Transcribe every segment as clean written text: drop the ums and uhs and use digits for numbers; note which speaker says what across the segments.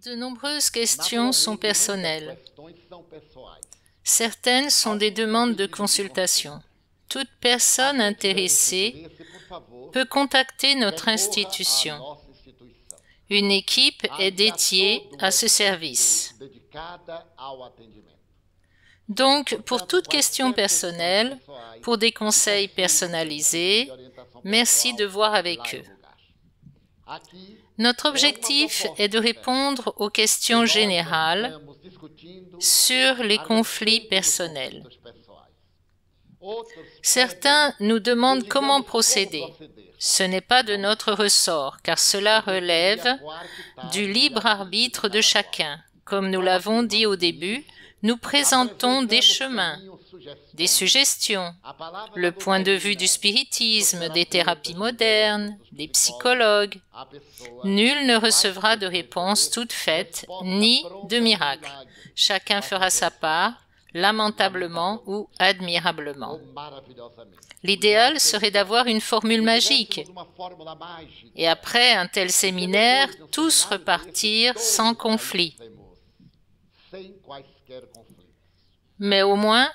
Speaker 1: De nombreuses questions sont personnelles. Certaines sont des demandes de consultation. Toute personne intéressée peut contacter notre institution. Une équipe est dédiée à ce service. Donc, pour toute question personnelle, pour des conseils personnalisés, merci de voir avec eux. Notre objectif est de répondre aux questions générales sur les conflits personnels. Certains nous demandent comment procéder. Ce n'est pas de notre ressort, car cela relève du libre arbitre de chacun. Comme nous l'avons dit au début, nous présentons des chemins, des suggestions, le point de vue du spiritisme, des thérapies modernes, des psychologues. Nul ne recevra de réponse toute faite, ni de miracle. Chacun fera sa part, lamentablement ou admirablement. L'idéal serait d'avoir une formule magique. Et après un tel séminaire, tous repartir sans conflit. Mais au moins,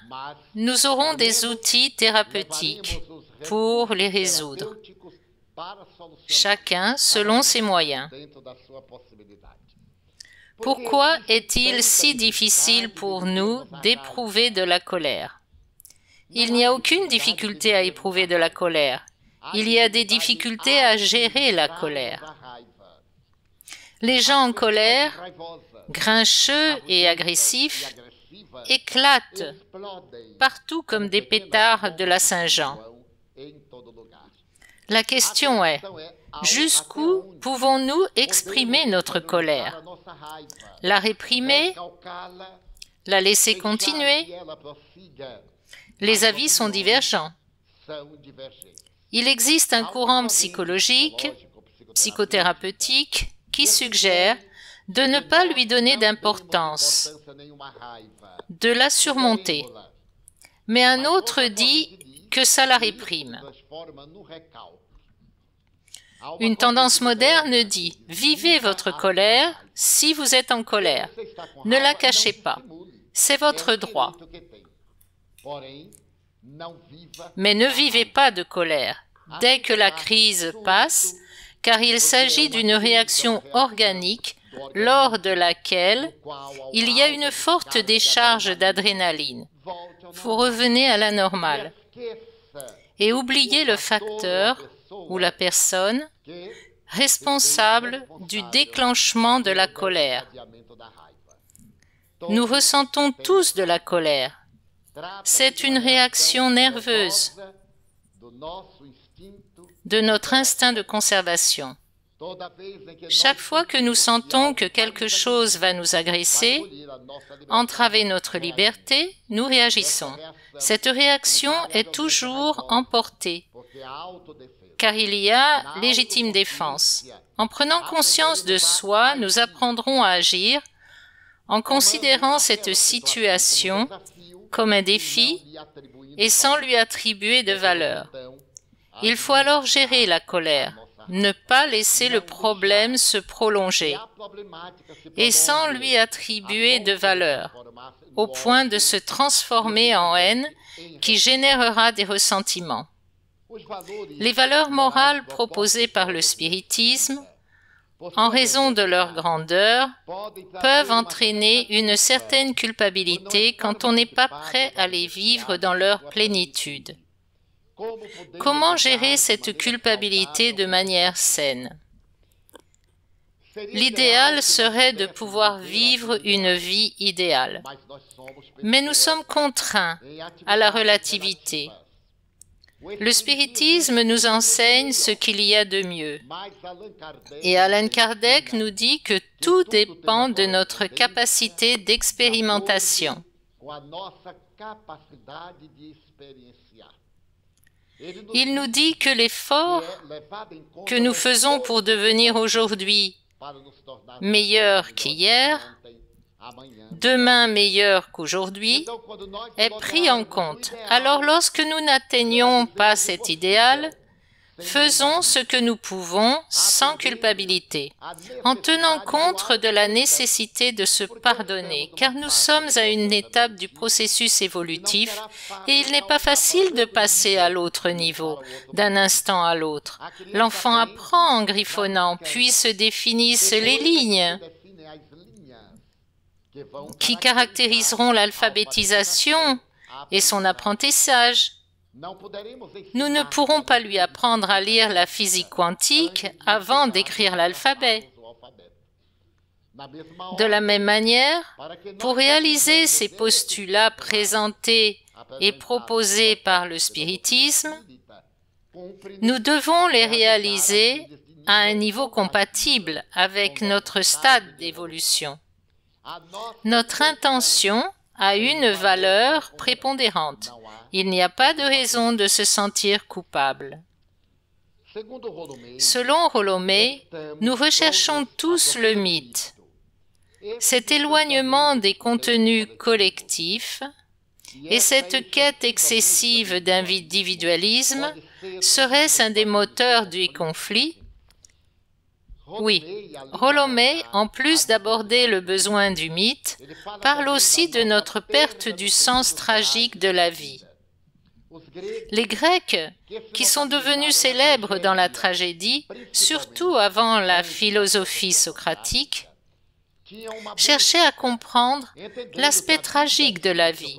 Speaker 1: nous aurons des outils thérapeutiques pour les résoudre, chacun selon ses moyens. Pourquoi est-il si difficile pour nous d'éprouver de la colère? Il n'y a aucune difficulté à éprouver de la colère. Il y a des difficultés à gérer la colère. Les gens en colère, grincheux et agressifs, éclatent partout comme des pétards de la Saint-Jean. La question est, jusqu'où pouvons-nous exprimer notre colère? La réprimer? La laisser continuer? Les avis sont divergents. Il existe un courant psychologique, psychothérapeutique, qui suggère de ne pas lui donner d'importance, de la surmonter. Mais un autre dit que ça la réprime. Une tendance moderne dit « Vivez votre colère si vous êtes en colère. Ne la cachez pas. C'est votre droit. Mais ne vivez pas de colère dès que la crise passe, car il s'agit d'une réaction organique lors de laquelle il y a une forte décharge d'adrénaline. Vous revenez à la normale et oubliez le facteur ou la personne responsable du déclenchement de la colère. Nous ressentons tous de la colère. C'est une réaction nerveuse de notre instinct de conservation. Chaque fois que nous sentons que quelque chose va nous agresser, entraver notre liberté, nous réagissons. Cette réaction est toujours emportée, car il y a légitime défense. En prenant conscience de soi, nous apprendrons à agir en considérant cette situation comme un défi et sans lui attribuer de valeur. Il faut alors gérer la colère, ne pas laisser le problème se prolonger et sans lui attribuer de valeur, au point de se transformer en haine qui générera des ressentiments. Les valeurs morales proposées par le spiritisme, en raison de leur grandeur, peuvent entraîner une certaine culpabilité quand on n'est pas prêt à les vivre dans leur plénitude. Comment gérer cette culpabilité de manière saine? L'idéal serait de pouvoir vivre une vie idéale. Mais nous sommes contraints à la relativité. Le spiritisme nous enseigne ce qu'il y a de mieux. Et Allan Kardec nous dit que tout dépend de notre capacité d'expérimentation. Il nous dit que l'effort que nous faisons pour devenir aujourd'hui meilleur qu'hier, demain meilleur qu'aujourd'hui, est pris en compte. Alors lorsque nous n'atteignons pas cet idéal, Faisons ce que nous pouvons sans culpabilité, en tenant compte de la nécessité de se pardonner, car nous sommes à une étape du processus évolutif et il n'est pas facile de passer à l'autre niveau, d'un instant à l'autre. L'enfant apprend en griffonnant, puis se définissent les lignes qui caractériseront l'alphabétisation et son apprentissage. Nous ne pourrons pas lui apprendre à lire la physique quantique avant d'écrire l'alphabet. De la même manière, pour réaliser ces postulats présentés et proposés par le spiritisme, nous devons les réaliser à un niveau compatible avec notre stade d'évolution. Notre intention a une valeur prépondérante. Il n'y a pas de raison de se sentir coupable. Selon Rollo May, nous recherchons tous le mythe. Cet éloignement des contenus collectifs et cette quête excessive d'individualisme, serait-ce un des moteurs du conflit? Oui, Rollo May, en plus d'aborder le besoin du mythe, parle aussi de notre perte du sens tragique de la vie. Les Grecs, qui sont devenus célèbres dans la tragédie, surtout avant la philosophie socratique, cherchaient à comprendre l'aspect tragique de la vie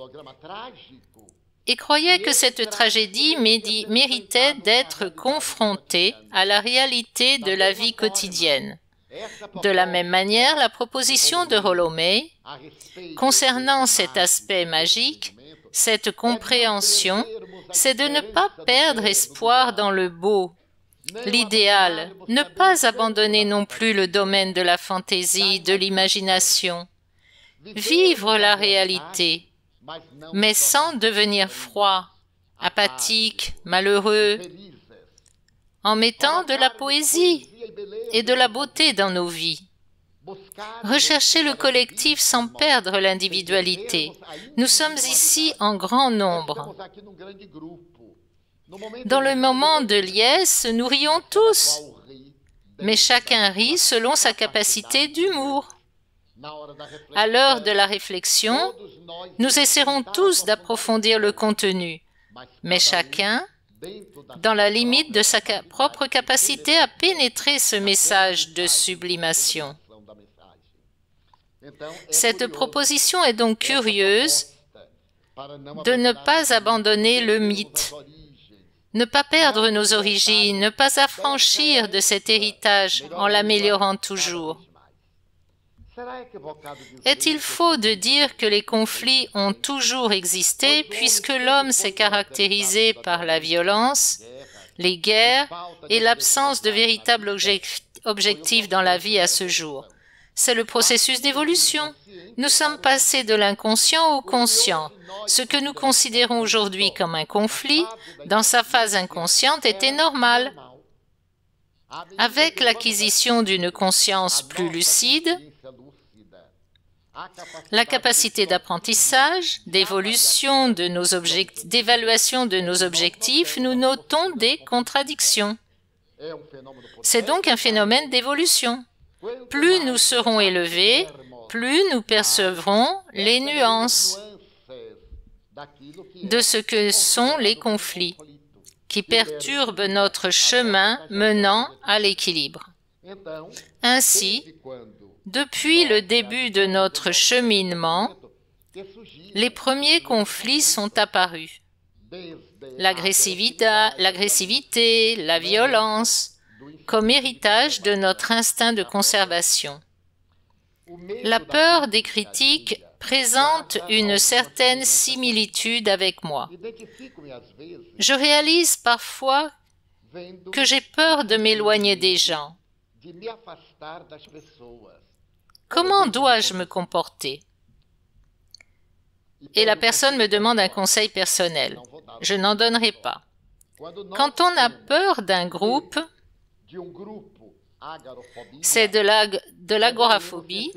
Speaker 1: et croyaient que cette tragédie méritait d'être confrontée à la réalité de la vie quotidienne. De la même manière, la proposition de Rollo May concernant cet aspect magique, cette compréhension, c'est de ne pas perdre espoir dans le beau, l'idéal, ne pas abandonner non plus le domaine de la fantaisie, de l'imagination, vivre la réalité, mais sans devenir froid, apathique, malheureux, en mettant de la poésie et de la beauté dans nos vies. Rechercher le collectif sans perdre l'individualité. Nous sommes ici en grand nombre. Dans le moment de liesse, nous rions tous, mais chacun rit selon sa capacité d'humour. À l'heure de la réflexion, nous essaierons tous d'approfondir le contenu, mais chacun dans la limite de sa propre capacité à pénétrer ce message de sublimation. Cette proposition est donc curieuse de ne pas abandonner le mythe, ne pas perdre nos origines, ne pas affranchir de cet héritage en l'améliorant toujours. Est-il faux de dire que les conflits ont toujours existé puisque l'homme s'est caractérisé par la violence, les guerres et l'absence de véritable objectif dans la vie à ce jour? C'est le processus d'évolution. Nous sommes passés de l'inconscient au conscient. Ce que nous considérons aujourd'hui comme un conflit, dans sa phase inconsciente, était normal. Avec l'acquisition d'une conscience plus lucide, la capacité d'apprentissage, d'évaluation de nos objectifs, nous notons des contradictions. C'est donc un phénomène d'évolution. Plus nous serons élevés, plus nous percevrons les nuances de ce que sont les conflits qui perturbent notre chemin menant à l'équilibre. Ainsi, depuis le début de notre cheminement, les premiers conflits sont apparus. L'agressivité, la violence, comme héritage de notre instinct de conservation. La peur des critiques présente une certaine similitude avec moi. Je réalise parfois que j'ai peur de m'éloigner des gens. Comment dois-je me comporter? Et la personne me demande un conseil personnel. Je n'en donnerai pas. Quand on a peur d'un groupe, c'est de l'agoraphobie,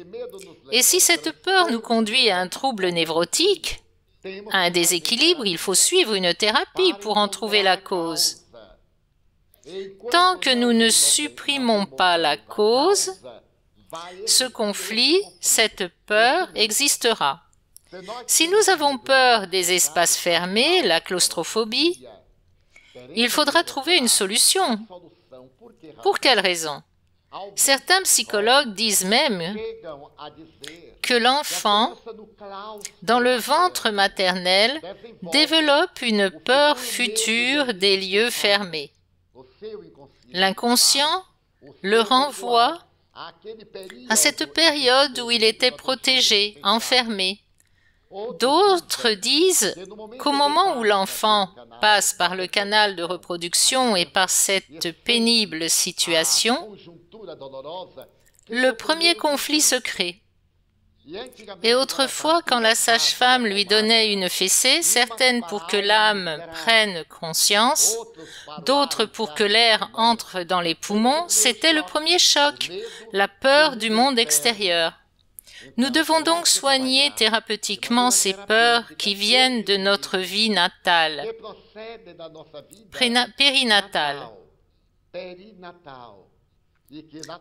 Speaker 1: et si cette peur nous conduit à un trouble névrotique, à un déséquilibre, il faut suivre une thérapie pour en trouver la cause. Tant que nous ne supprimons pas la cause, ce conflit, cette peur existera. Si nous avons peur des espaces fermés, la claustrophobie, il faudra trouver une solution. Pour quelle raison? Certains psychologues disent même que l'enfant, dans le ventre maternel, développe une peur future des lieux fermés. L'inconscient le renvoie à cette période où il était protégé, enfermé. D'autres disent qu'au moment où l'enfant passe par le canal de reproduction et par cette pénible situation, le premier conflit se crée. Et autrefois, quand la sage-femme lui donnait une fessée, certaines pour que l'âme prenne conscience, d'autres pour que l'air entre dans les poumons, c'était le premier choc, la peur du monde extérieur. Nous devons donc soigner thérapeutiquement ces peurs qui viennent de notre vie natale, périnatale.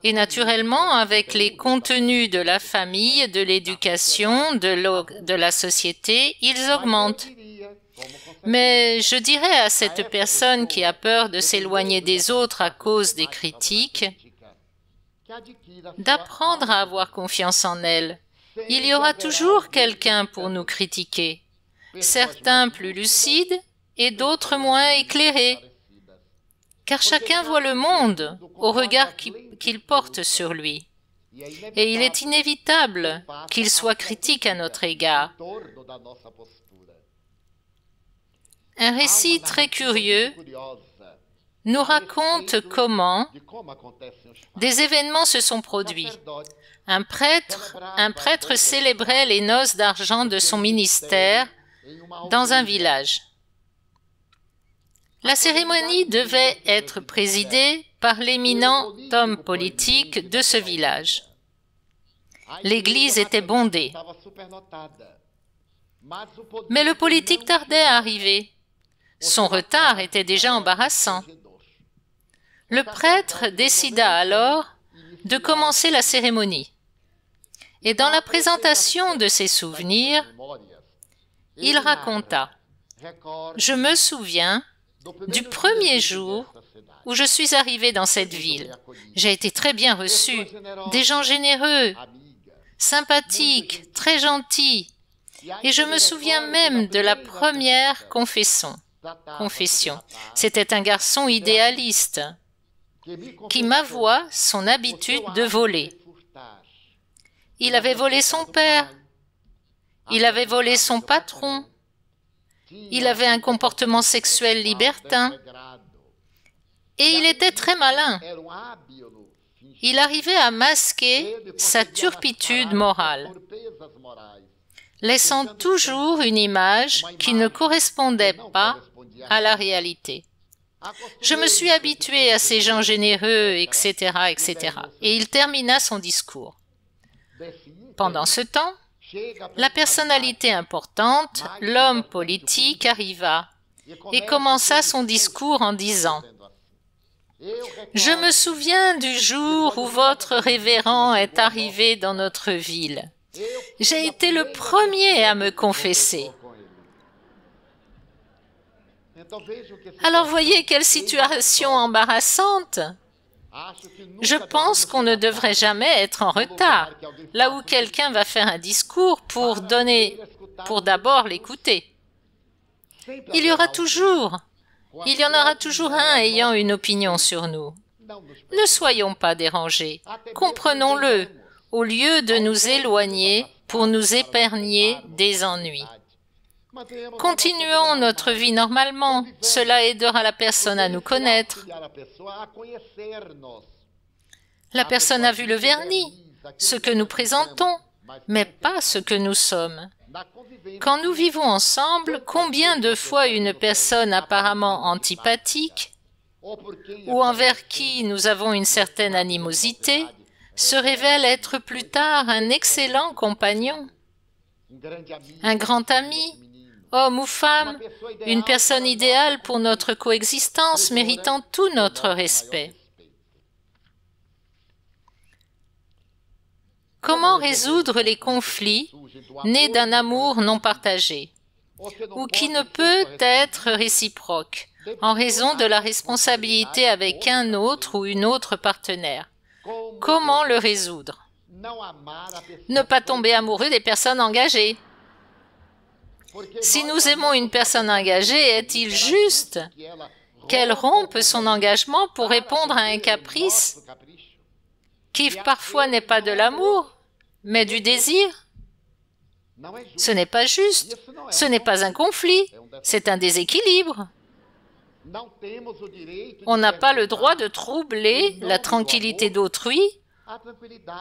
Speaker 1: Et naturellement, avec les contenus de la famille, de l'éducation, de la société, ils augmentent. Mais je dirais à cette personne qui a peur de s'éloigner des autres à cause des critiques, d'apprendre à avoir confiance en elle. Il y aura toujours quelqu'un pour nous critiquer, certains plus lucides et d'autres moins éclairés, car chacun voit le monde au regard qu'il porte sur lui. Et il est inévitable qu'il soit critique à notre égard. Un récit très curieux nous raconte comment des événements se sont produits. Un prêtre célébrait les noces d'argent de son ministère dans un village. La cérémonie devait être présidée par l'éminent homme politique de ce village. L'église était bondée. Mais le politique tardait à arriver. Son retard était déjà embarrassant. Le prêtre décida alors de commencer la cérémonie. Et dans la présentation de ses souvenirs, il raconta « Je me souviens du premier jour où je suis arrivé dans cette ville. J'ai été très bien reçu, des gens généreux, sympathiques, très gentils. Et je me souviens même de la première confession. C'était un garçon idéaliste qui m'avoua son habitude de voler. Il avait volé son père, il avait volé son patron, il avait un comportement sexuel libertin et il était très malin. Il arrivait à masquer sa turpitude morale, laissant toujours une image qui ne correspondait pas à la réalité. Je me suis habitué à ces gens généreux, etc., etc. Et il termina son discours. Pendant ce temps, la personnalité importante, l'homme politique, arriva et commença son discours en disant « Je me souviens du jour où votre révérend est arrivé dans notre ville. J'ai été le premier à me confesser. » Alors voyez quelle situation embarrassante. Je pense qu'on ne devrait jamais être en retard, là où quelqu'un va faire un discours pour d'abord l'écouter. Il y en aura toujours un ayant une opinion sur nous. Ne soyons pas dérangés, comprenons-le, au lieu de nous éloigner pour nous épargner des ennuis. Continuons notre vie normalement, cela aidera la personne à nous connaître. La personne a vu le vernis, ce que nous présentons, mais pas ce que nous sommes. Quand nous vivons ensemble, combien de fois une personne apparemment antipathique, ou envers qui nous avons une certaine animosité, se révèle être plus tard un excellent compagnon, un grand ami, homme ou femme, une personne idéale pour notre coexistence, méritant tout notre respect. Comment résoudre les conflits nés d'un amour non partagé, ou qui ne peut être réciproque, en raison de la responsabilité avec un autre ou une autre partenaire? Comment le résoudre? Ne pas tomber amoureux des personnes engagées. Si nous aimons une personne engagée, est-il juste qu'elle rompe son engagement pour répondre à un caprice qui parfois n'est pas de l'amour, mais du désir? Ce n'est pas juste, ce n'est pas un conflit, c'est un déséquilibre. On n'a pas le droit de troubler la tranquillité d'autrui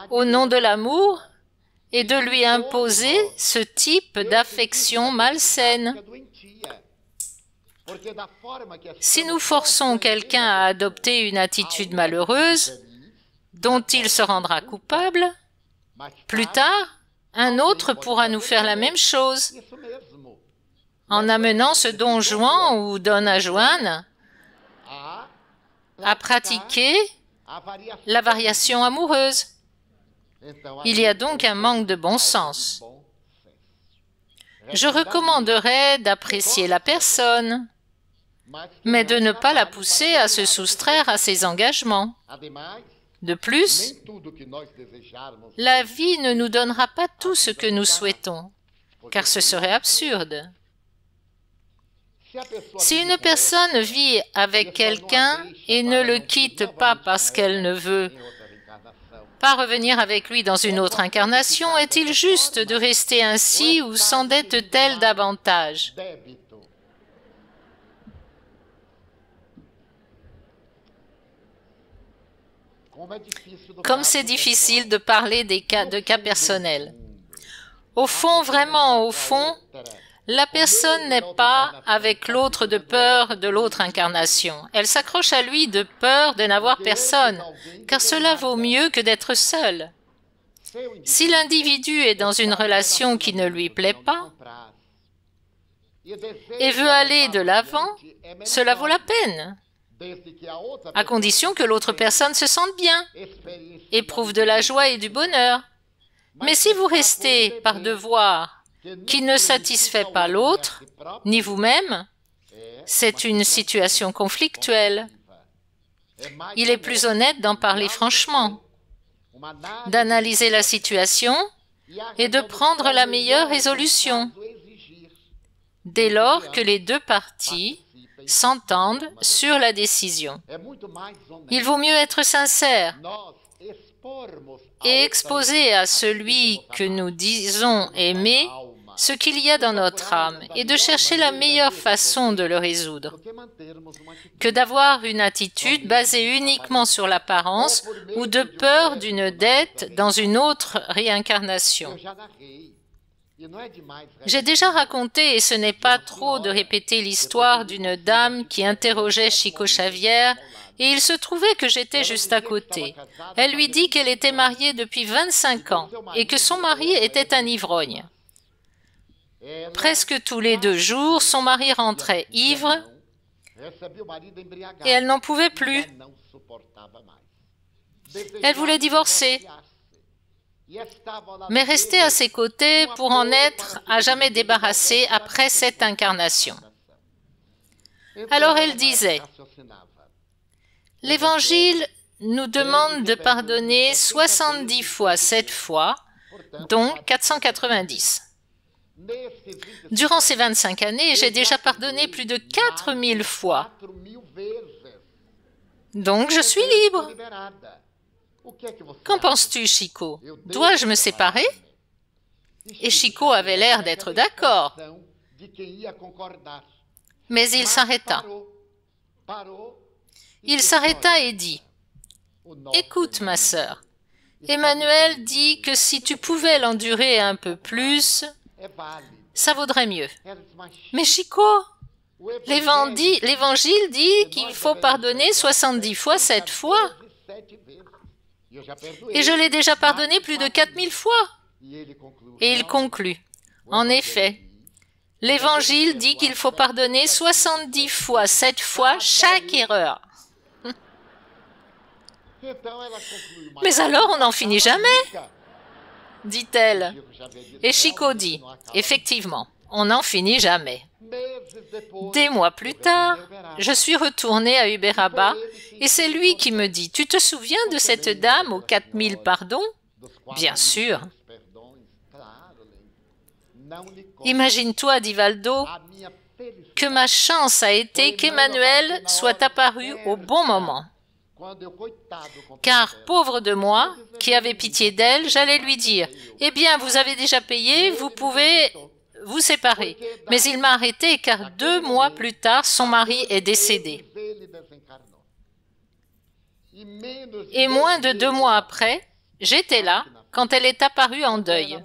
Speaker 1: au nom de l'amour et de lui imposer ce type d'affection malsaine. Si nous forçons quelqu'un à adopter une attitude malheureuse, dont il se rendra coupable, plus tard, un autre pourra nous faire la même chose, en amenant ce don Juan ou donna Joanne à pratiquer la variation amoureuse. Il y a donc un manque de bon sens. Je recommanderais d'apprécier la personne, mais de ne pas la pousser à se soustraire à ses engagements. De plus, la vie ne nous donnera pas tout ce que nous souhaitons, car ce serait absurde. Si une personne vit avec quelqu'un et ne le quitte pas parce qu'elle ne veut pas revenir avec lui dans une autre incarnation, est-il juste de rester ainsi ou s'endette-t-elle davantage? Comme c'est difficile de parler de cas personnels. Au fond, vraiment au fond, la personne n'est pas avec l'autre de peur de l'autre incarnation. Elle s'accroche à lui de peur de n'avoir personne, car cela vaut mieux que d'être seul. Si l'individu est dans une relation qui ne lui plaît pas et veut aller de l'avant, cela vaut la peine, à condition que l'autre personne se sente bien, éprouve de la joie et du bonheur. Mais si vous restez par devoir qui ne satisfait pas l'autre, ni vous-même, c'est une situation conflictuelle. Il est plus honnête d'en parler franchement, d'analyser la situation et de prendre la meilleure résolution, dès lors que les deux parties s'entendent sur la décision. Il vaut mieux être sincère et exposer à celui que nous disons aimer ce qu'il y a dans notre âme et de chercher la meilleure façon de le résoudre, que d'avoir une attitude basée uniquement sur l'apparence ou de peur d'une dette dans une autre réincarnation. J'ai déjà raconté, et ce n'est pas trop de répéter l'histoire d'une dame qui interrogeait Chico Xavier, et il se trouvait que j'étais juste à côté. Elle lui dit qu'elle était mariée depuis 25 ans et que son mari était un ivrogne. Presque tous les 2 jours, son mari rentrait ivre et elle n'en pouvait plus. Elle voulait divorcer, mais rester à ses côtés pour en être à jamais débarrassée après cette incarnation. Alors elle disait, « L'Évangile nous demande de pardonner 70 fois 7 fois, donc 490. Durant ces 25 années, j'ai déjà pardonné plus de 4000 fois. Donc je suis libre. Qu'en penses-tu, Chico? Dois-je me séparer? » Et Chico avait l'air d'être d'accord. Mais il s'arrêta. Il s'arrêta et dit, « Écoute, ma sœur, Emmanuel dit que si tu pouvais l'endurer un peu plus, ça vaudrait mieux. Mais Chico, l'Évangile dit qu'il faut pardonner 70 fois 7 fois. Et je l'ai déjà pardonné plus de 4000 fois. » Et il conclut, « En effet, L'Évangile dit qu'il faut pardonner 70 fois, 7 fois chaque erreur. Mais alors on n'en finit jamais, dit-elle. Et Chico dit, effectivement, on n'en finit jamais. Des mois plus tard, je suis retournée à Uberaba et c'est lui qui me dit, tu te souviens de cette dame aux 4000 pardons? Bien sûr. Imagine-toi, dit Valdo, que ma chance a été qu'Emmanuel soit apparu au bon moment. Car, pauvre de moi, qui avait pitié d'elle, j'allais lui dire, « Eh bien, vous avez déjà payé, vous pouvez vous séparer. » Mais il m'a arrêté car 2 mois plus tard, son mari est décédé. Et moins de 2 mois après, j'étais là quand elle est apparue en deuil.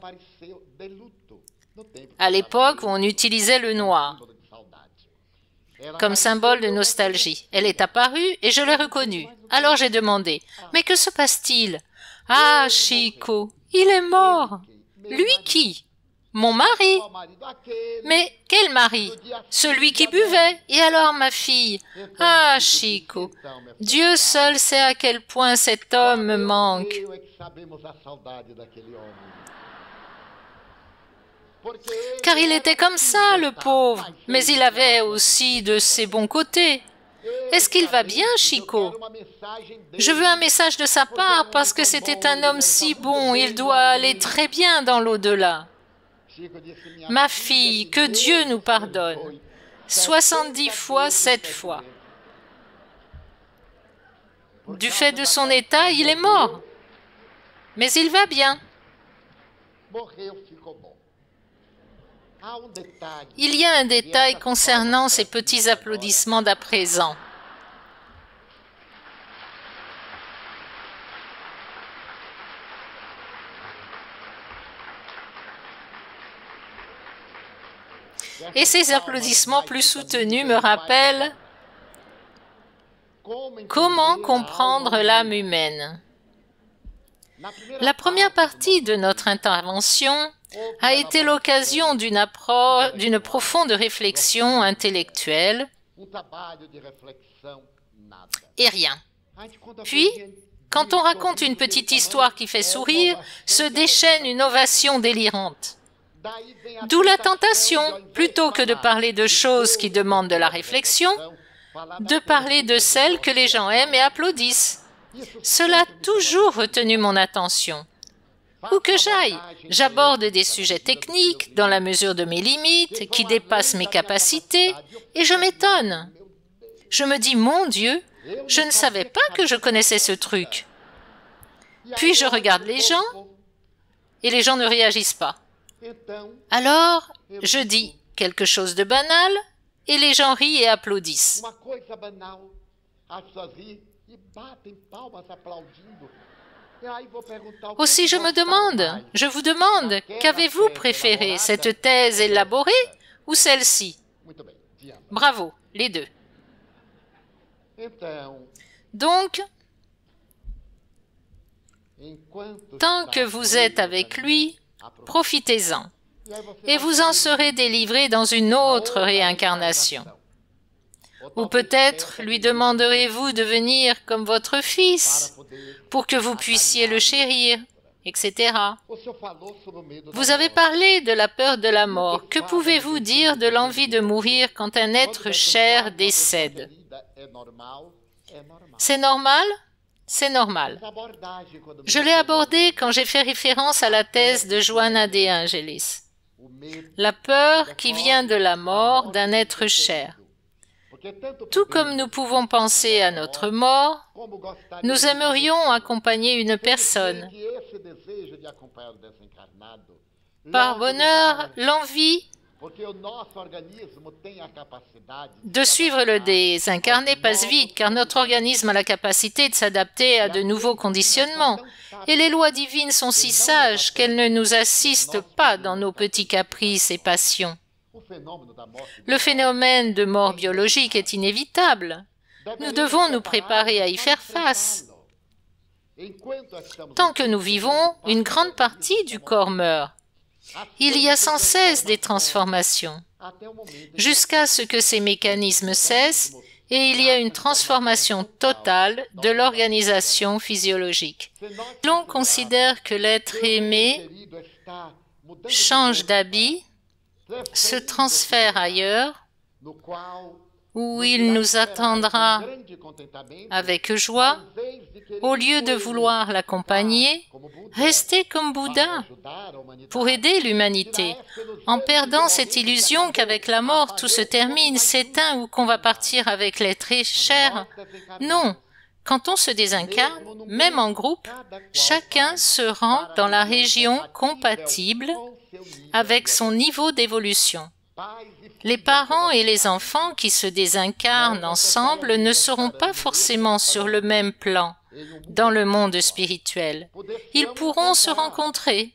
Speaker 1: À l'époque où on utilisait le noir comme symbole de nostalgie. Elle est apparue et je l'ai reconnue. Alors j'ai demandé, « Mais que se passe-t-il ?»« Ah, Chico, il est mort. »« Lui qui ?»« Mon mari. »« Mais quel mari ? Celui qui buvait. Et alors, ma fille ? Ah, Chico, Dieu seul sait à quel point cet homme me manque. » Car il était comme ça, le pauvre, mais il avait aussi de ses bons côtés. Est-ce qu'il va bien, Chico? Je veux un message de sa part, parce que c'était un homme si bon, il doit aller très bien dans l'au-delà. Ma fille, que Dieu nous pardonne. 70 fois, 7 fois. Du fait de son état, il est mort. Mais il va bien. Il y a un détail concernant ces petits applaudissements d'à présent. Et ces applaudissements plus soutenus me rappellent comment comprendre l'âme humaine. La première partie de notre intervention a été l'occasion d'une profonde réflexion intellectuelle et rien. Puis, quand on raconte une petite histoire qui fait sourire, se déchaîne une ovation délirante. D'où la tentation, plutôt que de parler de choses qui demandent de la réflexion, de parler de celles que les gens aiment et applaudissent. Cela a toujours retenu mon attention. Où que j'aille, j'aborde des sujets techniques dans la mesure de mes limites, qui dépassent mes capacités, et je m'étonne. Je me dis, mon Dieu, je ne savais pas que je connaissais ce truc. Puis je regarde les gens, et les gens ne réagissent pas. Alors, je dis quelque chose de banal, et les gens rient et applaudissent. Aussi je vous demande, qu'avez-vous préféré, cette thèse élaborée ou celle-ci? Bravo, les deux. Donc, tant que vous êtes avec lui, profitez-en, et vous en serez délivré dans une autre réincarnation. Ou peut-être lui demanderez-vous de venir comme votre fils, pour que vous puissiez le chérir, etc. Vous avez parlé de la peur de la mort. Que pouvez-vous dire de l'envie de mourir quand un être cher décède? C'est normal? C'est normal. Je l'ai abordé quand j'ai fait référence à la thèse de Joana de Angelis. La peur qui vient de la mort d'un être cher. Tout comme nous pouvons penser à notre mort, nous aimerions accompagner une personne. Par bonheur, l'envie de suivre le désincarné passe vite, car notre organisme a la capacité de s'adapter à de nouveaux conditionnements. Et les lois divines sont si sages qu'elles ne nous assistent pas dans nos petits caprices et passions. Le phénomène de mort biologique est inévitable. Nous devons nous préparer à y faire face. Tant que nous vivons, une grande partie du corps meurt. Il y a sans cesse des transformations. jusqu'à ce que ces mécanismes cessent et il y a une transformation totale de l'organisation physiologique. L'on considère que l'être aimé change d'habit, se transfère ailleurs, où il nous attendra avec joie. Au lieu de vouloir l'accompagner, restez comme Bouddha pour aider l'humanité, en perdant cette illusion qu'avec la mort tout se termine, s'éteint ou qu'on va partir avec les très chers. Non, quand on se désincarne, même en groupe, chacun se rend dans la région compatible avec son niveau d'évolution. Les parents et les enfants qui se désincarnent ensemble ne seront pas forcément sur le même plan dans le monde spirituel. Ils pourront se rencontrer.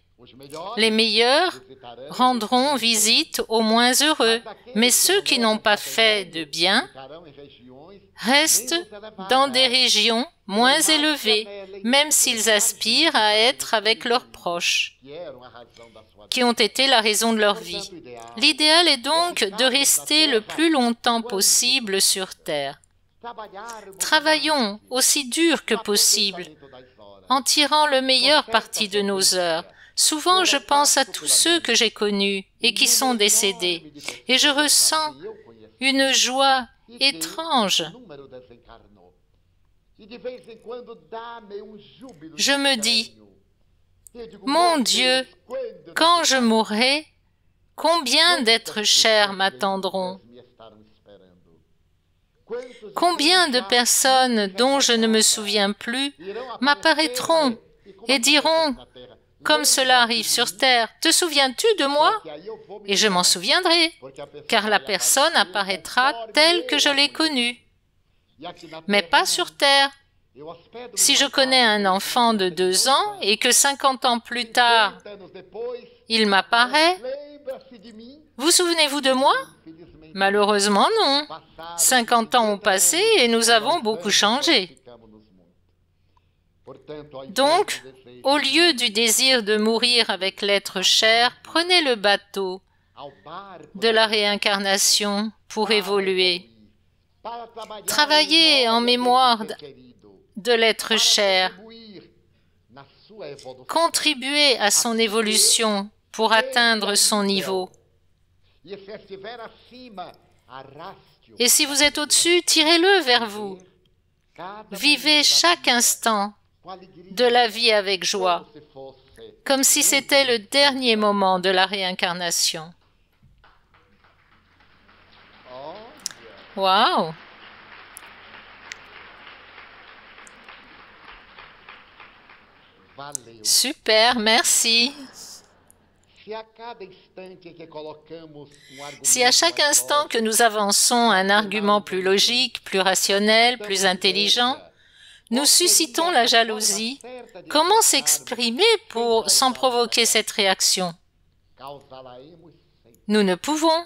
Speaker 1: Les meilleurs rendront visite aux moins heureux, mais ceux qui n'ont pas fait de bien restent dans des régions moins élevées, même s'ils aspirent à être avec leurs proches, qui ont été la raison de leur vie. L'idéal est donc de rester le plus longtemps possible sur Terre. Travaillons aussi dur que possible, en tirant le meilleur parti de nos heures. Souvent, je pense à tous ceux que j'ai connus et qui sont décédés, et je ressens une joie étrange. Je me dis, mon Dieu, quand je mourrai, combien d'êtres chers m'attendront? Combien de personnes dont je ne me souviens plus m'apparaîtront et diront, comme cela arrive sur Terre, « Te souviens-tu de moi ?» Et je m'en souviendrai, car la personne apparaîtra telle que je l'ai connue, mais pas sur Terre. Si je connais un enfant de 2 ans et que 50 ans plus tard, il m'apparaît, vous souvenez-vous de moi? Malheureusement, non. 50 ans ont passé et nous avons beaucoup changé. Donc, au lieu du désir de mourir avec l'être cher, prenez le bateau de la réincarnation pour évoluer. Travaillez en mémoire de l'être cher. Contribuez à son évolution pour atteindre son niveau. Et si vous êtes au-dessus, tirez-le vers vous. Vivez chaque instant de la vie avec joie, comme si c'était le dernier moment de la réincarnation. Waouh! Super, merci. Si à chaque instant que nous avançons un argument plus logique, plus rationnel, plus intelligent, nous suscitons la jalousie, comment s'exprimer sans provoquer cette réaction? Nous ne pouvons.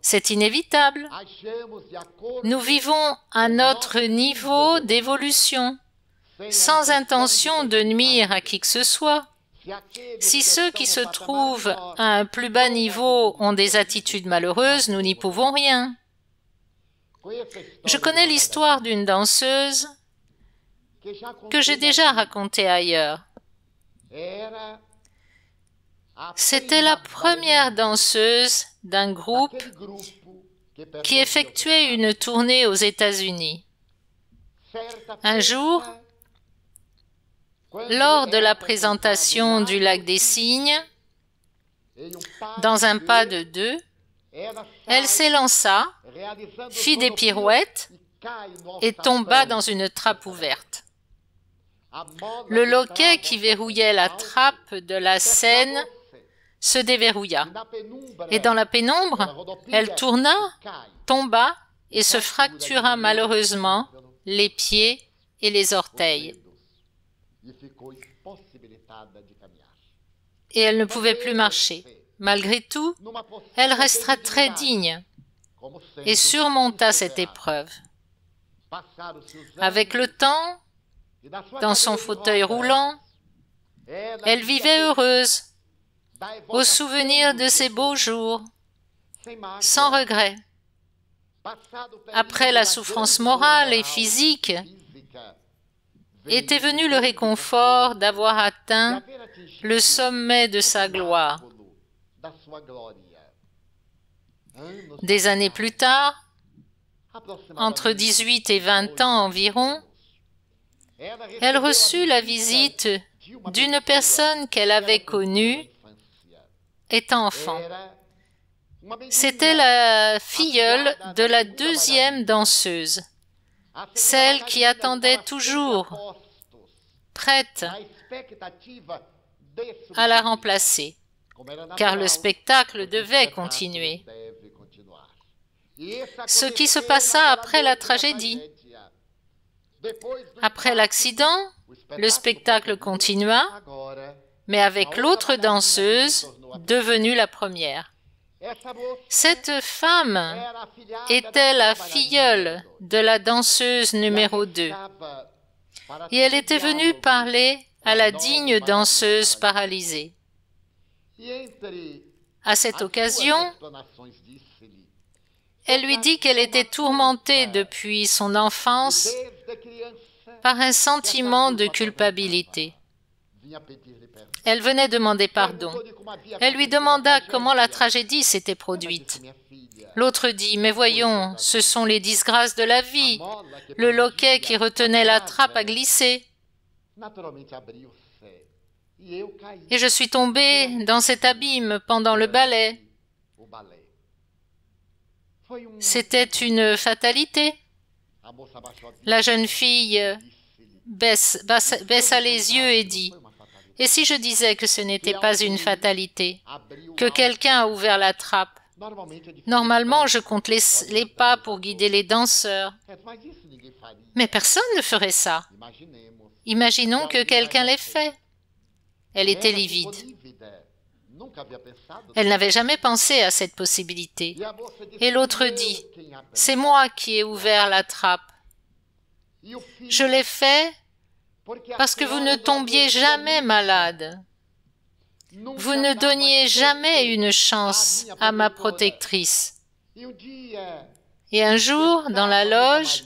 Speaker 1: C'est inévitable. Nous vivons à notre niveau d'évolution, sans intention de nuire à qui que ce soit. Si ceux qui se trouvent à un plus bas niveau ont des attitudes malheureuses, nous n'y pouvons rien. Je connais l'histoire d'une danseuse que j'ai déjà racontée ailleurs. C'était la première danseuse d'un groupe qui effectuait une tournée aux États-Unis. Un jour, lors de la présentation du Lac des Cygnes, dans un pas de 2, elle s'élança, fit des pirouettes et tomba dans une trappe ouverte. Le loquet qui verrouillait la trappe de la scène se déverrouilla. Et dans la pénombre, elle tourna, tomba et se fractura malheureusement les pieds et les orteils. Et elle ne pouvait plus marcher. Malgré tout, elle resta très digne et surmonta cette épreuve. Avec le temps, dans son fauteuil roulant, elle vivait heureuse, au souvenir de ces beaux jours, sans regret. Après la souffrance morale et physique, était venu le réconfort d'avoir atteint le sommet de sa gloire. Des années plus tard, entre 18 et 20 ans environ, elle reçut la visite d'une personne qu'elle avait connue étant enfant. C'était la filleule de la deuxième danseuse, celle qui attendait toujours, prête à la remplacer, car le spectacle devait continuer. Ce qui se passa après la tragédie. Après l'accident, le spectacle continua, mais avec l'autre danseuse devenue la première. Cette femme était la filleule de la danseuse numéro 2 et elle était venue parler à la digne danseuse paralysée. À cette occasion, elle lui dit qu'elle était tourmentée depuis son enfance par un sentiment de culpabilité. Elle venait demander pardon. Elle lui demanda comment la tragédie s'était produite. L'autre dit, « Mais voyons, ce sont les disgrâces de la vie. Le loquet qui retenait la trappe a glissé. Et je suis tombée dans cet abîme pendant le ballet. C'était une fatalité. » La jeune fille baissa les yeux et dit, « Et si je disais que ce n'était pas une fatalité, que quelqu'un a ouvert la trappe? Normalement, je compte les pas pour guider les danseurs. Mais personne ne ferait ça. Imaginons que quelqu'un l'ait fait. » Elle était livide. Elle n'avait jamais pensé à cette possibilité. Et l'autre dit, « C'est moi qui ai ouvert la trappe. Je l'ai fait parce que vous ne tombiez jamais malade. Vous ne donniez jamais une chance à ma protectrice. Et un jour, dans la loge,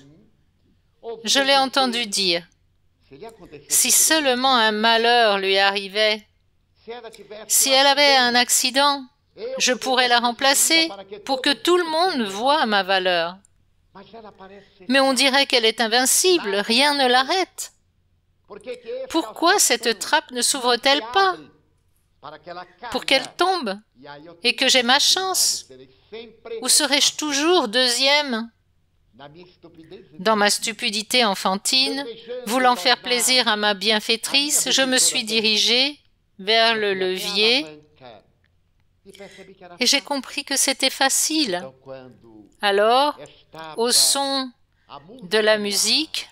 Speaker 1: je l'ai entendu dire, si seulement un malheur lui arrivait, si elle avait un accident, je pourrais la remplacer pour que tout le monde voie ma valeur. Mais on dirait qu'elle est invincible, rien ne l'arrête. Pourquoi cette trappe ne s'ouvre-t-elle pas? Pour qu'elle tombe et que j'ai ma chance. Ou serais-je toujours deuxième? Dans ma stupidité enfantine, voulant faire plaisir à ma bienfaitrice, je me suis dirigée vers le levier et j'ai compris que c'était facile. Alors, au son de la musique,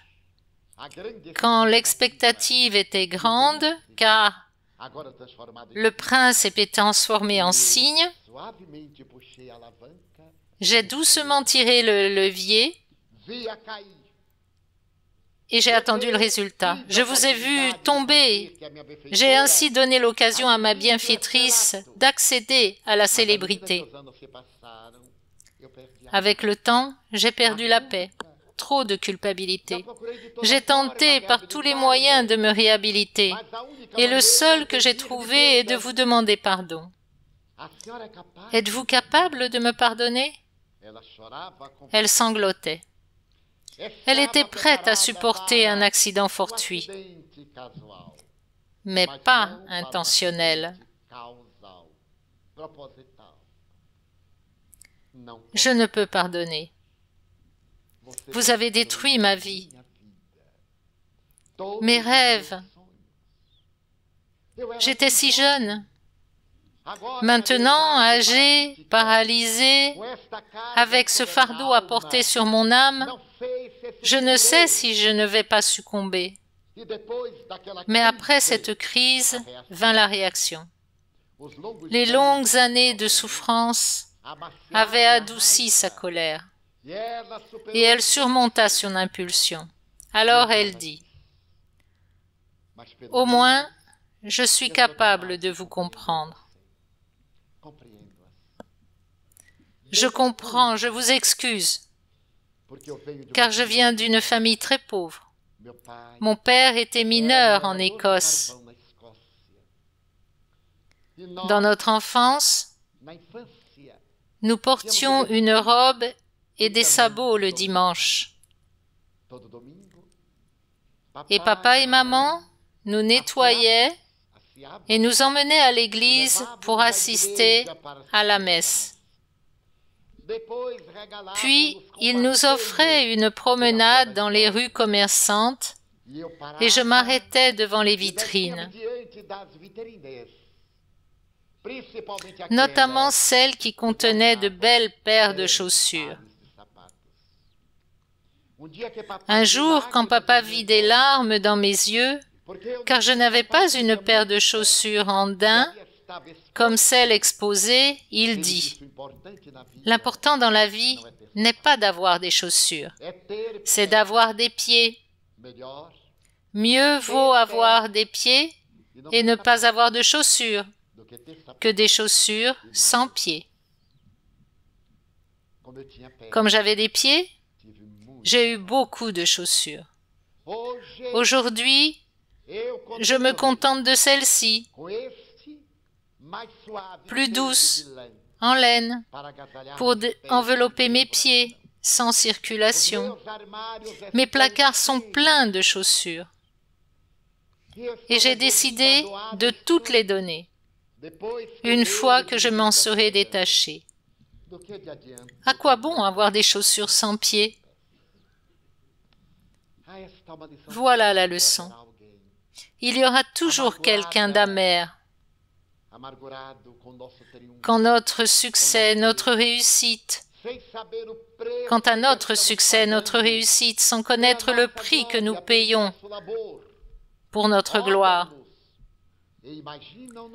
Speaker 1: quand l'expectative était grande, car le prince était transformé en cygne, j'ai doucement tiré le levier et j'ai attendu le résultat. Je vous ai vu tomber. J'ai ainsi donné l'occasion à ma bienfaitrice d'accéder à la célébrité. Avec le temps, j'ai perdu la paix. Trop de culpabilité. J'ai tenté par tous les moyens de me réhabiliter. Et le seul que j'ai trouvé est de vous demander pardon. Êtes-vous capable de me pardonner? Elle sanglotait. Elle était prête à supporter un accident fortuit, mais pas intentionnel. Je ne peux pardonner. Vous avez détruit ma vie, mes rêves. J'étais si jeune. Maintenant, âgée, paralysée, avec ce fardeau à porter sur mon âme, je ne sais si je ne vais pas succomber. Mais après cette crise vint la réaction. Les longues années de souffrance avaient adouci sa colère et elle surmonta son impulsion. Alors elle dit, « Au moins, je suis capable de vous comprendre. Je comprends, je vous excuse, car je viens d'une famille très pauvre. Mon père était mineur en Écosse. Dans notre enfance, nous portions une robe et des sabots le dimanche. Et papa et maman nous nettoyaient et nous emmenaient à l'église pour assister à la messe. Puis, ils nous offraient une promenade dans les rues commerçantes et je m'arrêtais devant les vitrines, notamment celles qui contenaient de belles paires de chaussures. Un jour, quand papa vit des larmes dans mes yeux, car je n'avais pas une paire de chaussures en daim, comme celle exposée, il dit « L'important dans la vie n'est pas d'avoir des chaussures, c'est d'avoir des pieds. Mieux vaut avoir des pieds et ne pas avoir de chaussures que des chaussures sans pieds. » Comme j'avais des pieds, j'ai eu beaucoup de chaussures. Aujourd'hui, je me contente de celle-ci, plus douce, en laine, pour envelopper mes pieds, sans circulation. Mes placards sont pleins de chaussures. Et j'ai décidé de toutes les donner, une fois que je m'en serai détaché. À quoi bon avoir des chaussures sans pieds? Voilà la leçon. Il y aura toujours quelqu'un d'amer quand notre succès, notre réussite, quant à notre succès, notre réussite, sans connaître le prix que nous payons pour notre gloire,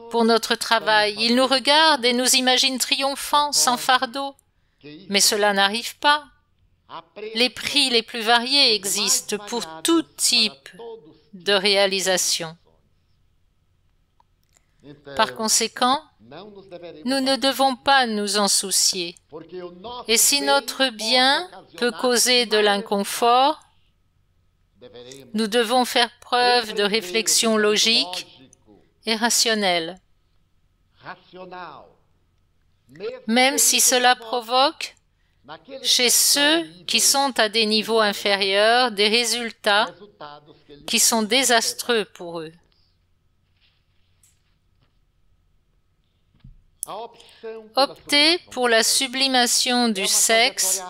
Speaker 1: pour notre travail. Ils nous regardent et nous imaginent triomphants, sans fardeau. Mais cela n'arrive pas. Les prix les plus variés existent pour tout type de réalisation. Par conséquent, nous ne devons pas nous en soucier. Et si notre bien peut causer de l'inconfort, nous devons faire preuve de réflexion logique et rationnelle, même si cela provoque chez ceux qui sont à des niveaux inférieurs des résultats qui sont désastreux pour eux. Opter pour la sublimation du sexe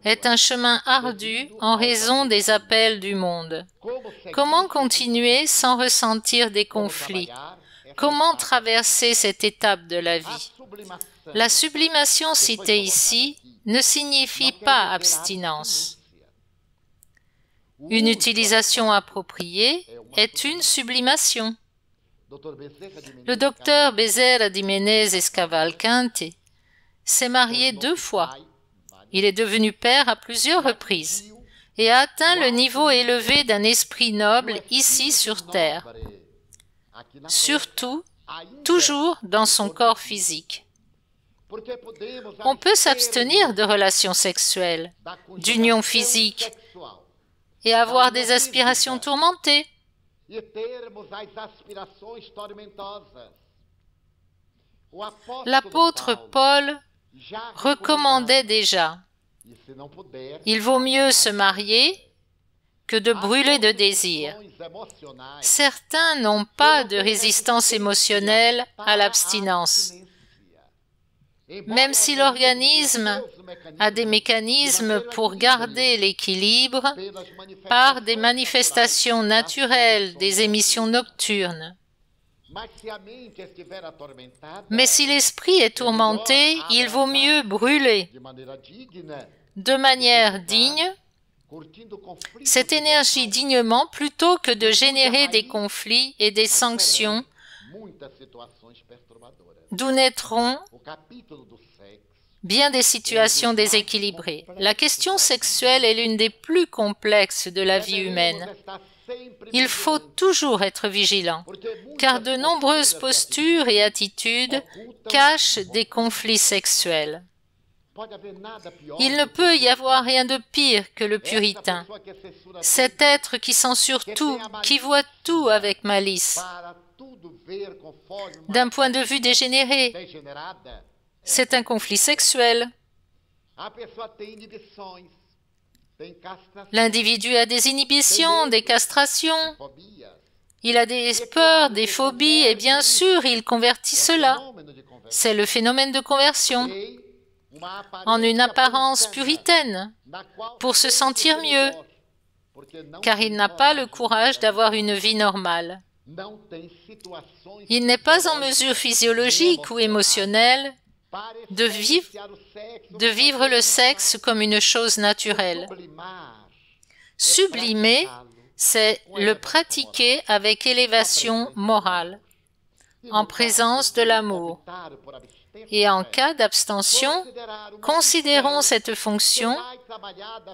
Speaker 1: est un chemin ardu en raison des appels du monde. Comment continuer sans ressentir des conflits? Comment traverser cette étape de la vie? La sublimation citée ici ne signifie pas abstinence. Une utilisation appropriée est une sublimation. Le docteur Bezerra de Menezes Cavalcante s'est marié 2 fois. Il est devenu père à plusieurs reprises et a atteint le niveau élevé d'un esprit noble ici sur terre, surtout, toujours dans son corps physique. On peut s'abstenir de relations sexuelles, d'unions physiques et avoir des aspirations tourmentées. L'apôtre Paul recommandait déjà: il vaut mieux se marier que de brûler de désir. Certains n'ont pas de résistance émotionnelle à l'abstinence. Même si l'organisme a des mécanismes pour garder l'équilibre par des manifestations naturelles des émissions nocturnes. Mais si l'esprit est tourmenté, il vaut mieux brûler de manière digne cette énergie dignement plutôt que de générer des conflits et des sanctions, d'où naîtront bien des situations déséquilibrées. La question sexuelle est l'une des plus complexes de la vie humaine. Il faut toujours être vigilant, car de nombreuses postures et attitudes cachent des conflits sexuels. Il ne peut y avoir rien de pire que le puritain, cet être qui censure tout, qui voit tout avec malice. D'un point de vue dégénéré, c'est un conflit sexuel. L'individu a des inhibitions, des castrations, il a des peurs, des phobies, et bien sûr, il convertit cela. C'est le phénomène de conversion, en une apparence puritaine, pour se sentir mieux, car il n'a pas le courage d'avoir une vie normale. Il n'est pas en mesure physiologique ou émotionnelle de vivre le sexe comme une chose naturelle. Sublimer, c'est le pratiquer avec élévation morale, en présence de l'amour. Et en cas d'abstention, considérons cette fonction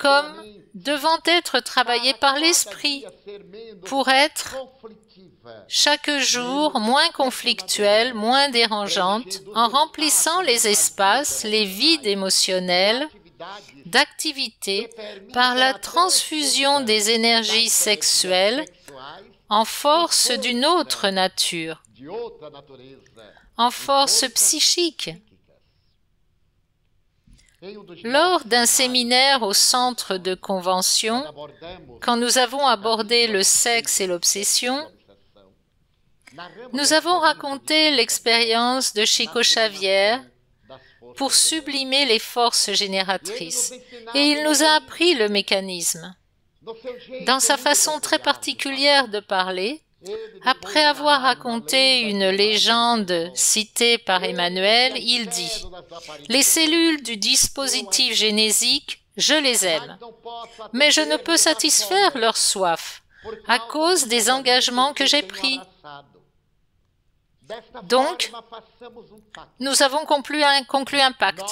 Speaker 1: comme devant être travaillée par l'esprit pour être chaque jour moins conflictuelle, moins dérangeante, en remplissant les espaces, les vides émotionnels, d'activité par la transfusion des énergies sexuelles en force d'une autre nature, en force psychique. Lors d'un séminaire au centre de convention, quand nous avons abordé le sexe et l'obsession, nous avons raconté l'expérience de Chico Xavier pour sublimer les forces génératrices, et il nous a appris le mécanisme. Dans sa façon très particulière de parler, après avoir raconté une légende citée par Emmanuel, il dit « Les cellules du dispositif génésique, je les aime, mais je ne peux satisfaire leur soif à cause des engagements que j'ai pris. Donc, nous avons conclu un pacte.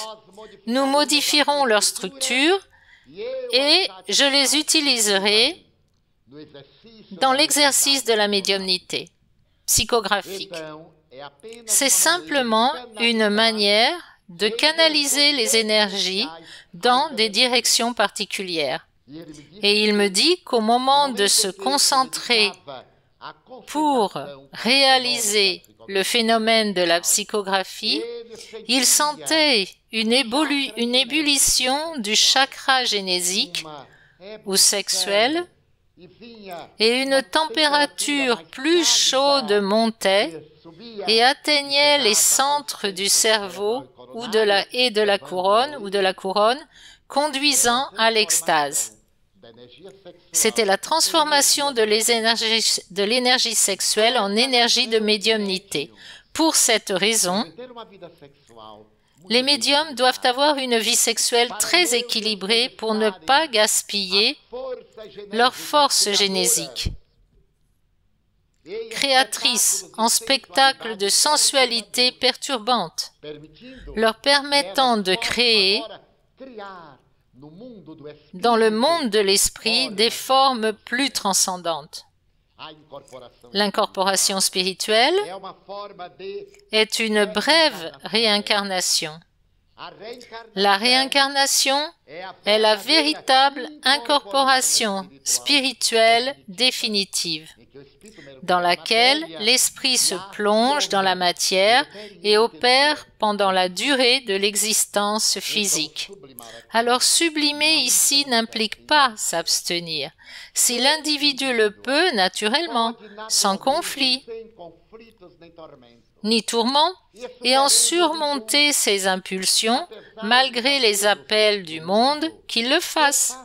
Speaker 1: Nous modifierons leur structure et je les utiliserai dans l'exercice de la médiumnité psychographique. C'est simplement une manière de canaliser les énergies dans des directions particulières. Et il me dit qu'au moment de se concentrer pour réaliser le phénomène de la psychographie, il sentait une ébullition du chakra génésique ou sexuel et une température plus chaude montait et atteignait les centres du cerveau ou de la couronne, conduisant à l'extase. C'était la transformation de l'énergie sexuelle en énergie de médiumnité. Pour cette raison, les médiums doivent avoir une vie sexuelle très équilibrée pour ne pas gaspiller leur force génésique, créatrice en spectacle de sensualité perturbante, leur permettant de créer dans le monde de l'esprit des formes plus transcendantes. L'incorporation spirituelle est une brève réincarnation. La réincarnation est la véritable incorporation spirituelle définitive, dans laquelle l'esprit se plonge dans la matière et opère pendant la durée de l'existence physique. Alors sublimer ici n'implique pas s'abstenir. Si l'individu le peut, naturellement, sans conflit, ni tourment, et en surmonter ses impulsions, malgré les appels du monde, qu'il le fasse.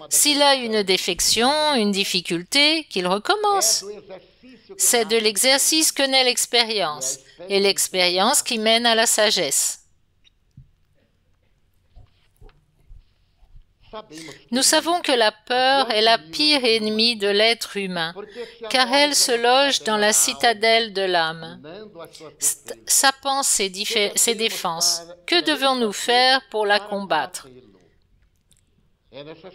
Speaker 1: S'il a une défection, une difficulté, qu'il recommence. C'est de l'exercice que naît l'expérience, et l'expérience qui mène à la sagesse. Nous savons que la peur est la pire ennemie de l'être humain, car elle se loge dans la citadelle de l'âme, sapant ses défenses. Que devons-nous faire pour la combattre?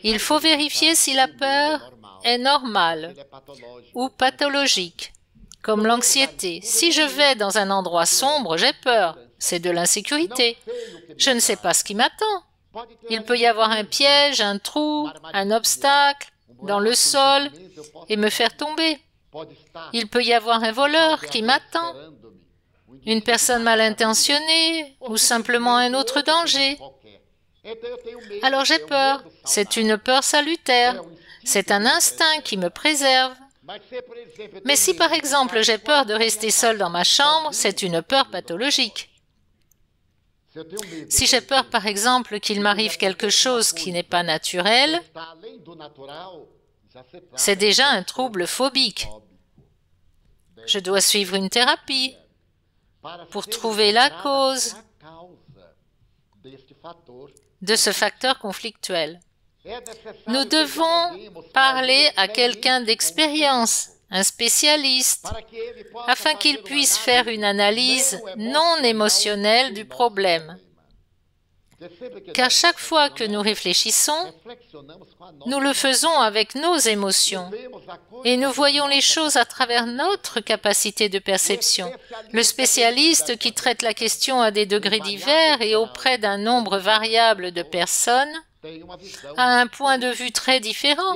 Speaker 1: Il faut vérifier si la peur est normale ou pathologique, comme l'anxiété. Si je vais dans un endroit sombre, j'ai peur. c'est de l'insécurité. Je ne sais pas ce qui m'attend. Il peut y avoir un piège, un trou, un obstacle dans le sol et me faire tomber. Il peut y avoir un voleur qui m'attend, une personne mal intentionnée ou simplement un autre danger. Alors j'ai peur. C'est une peur salutaire. C'est un instinct qui me préserve. Mais si par exemple j'ai peur de rester seul dans ma chambre, c'est une peur pathologique. Si j'ai peur par exemple qu'il m'arrive quelque chose qui n'est pas naturel, c'est déjà un trouble phobique. Je dois suivre une thérapie pour trouver la cause de ce facteur conflictuel. Nous devons parler à quelqu'un d'expérience, un spécialiste, afin qu'il puisse faire une analyse non émotionnelle du problème. Car chaque fois que nous réfléchissons, nous le faisons avec nos émotions et nous voyons les choses à travers notre capacité de perception. Le spécialiste qui traite la question à des degrés divers et auprès d'un nombre variable de personnes a un point de vue très différent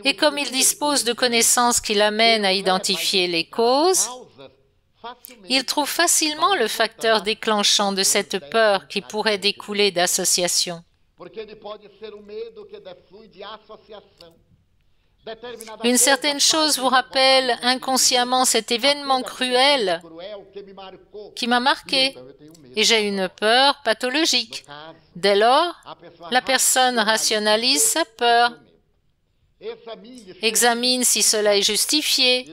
Speaker 1: et comme il dispose de connaissances qui l'amènent à identifier les causes, il trouve facilement le facteur déclenchant de cette peur qui pourrait découler d'association. Une certaine chose vous rappelle inconsciemment cet événement cruel qui m'a marqué et j'ai une peur pathologique. Dès lors, la personne rationalise sa peur, examine si cela est justifié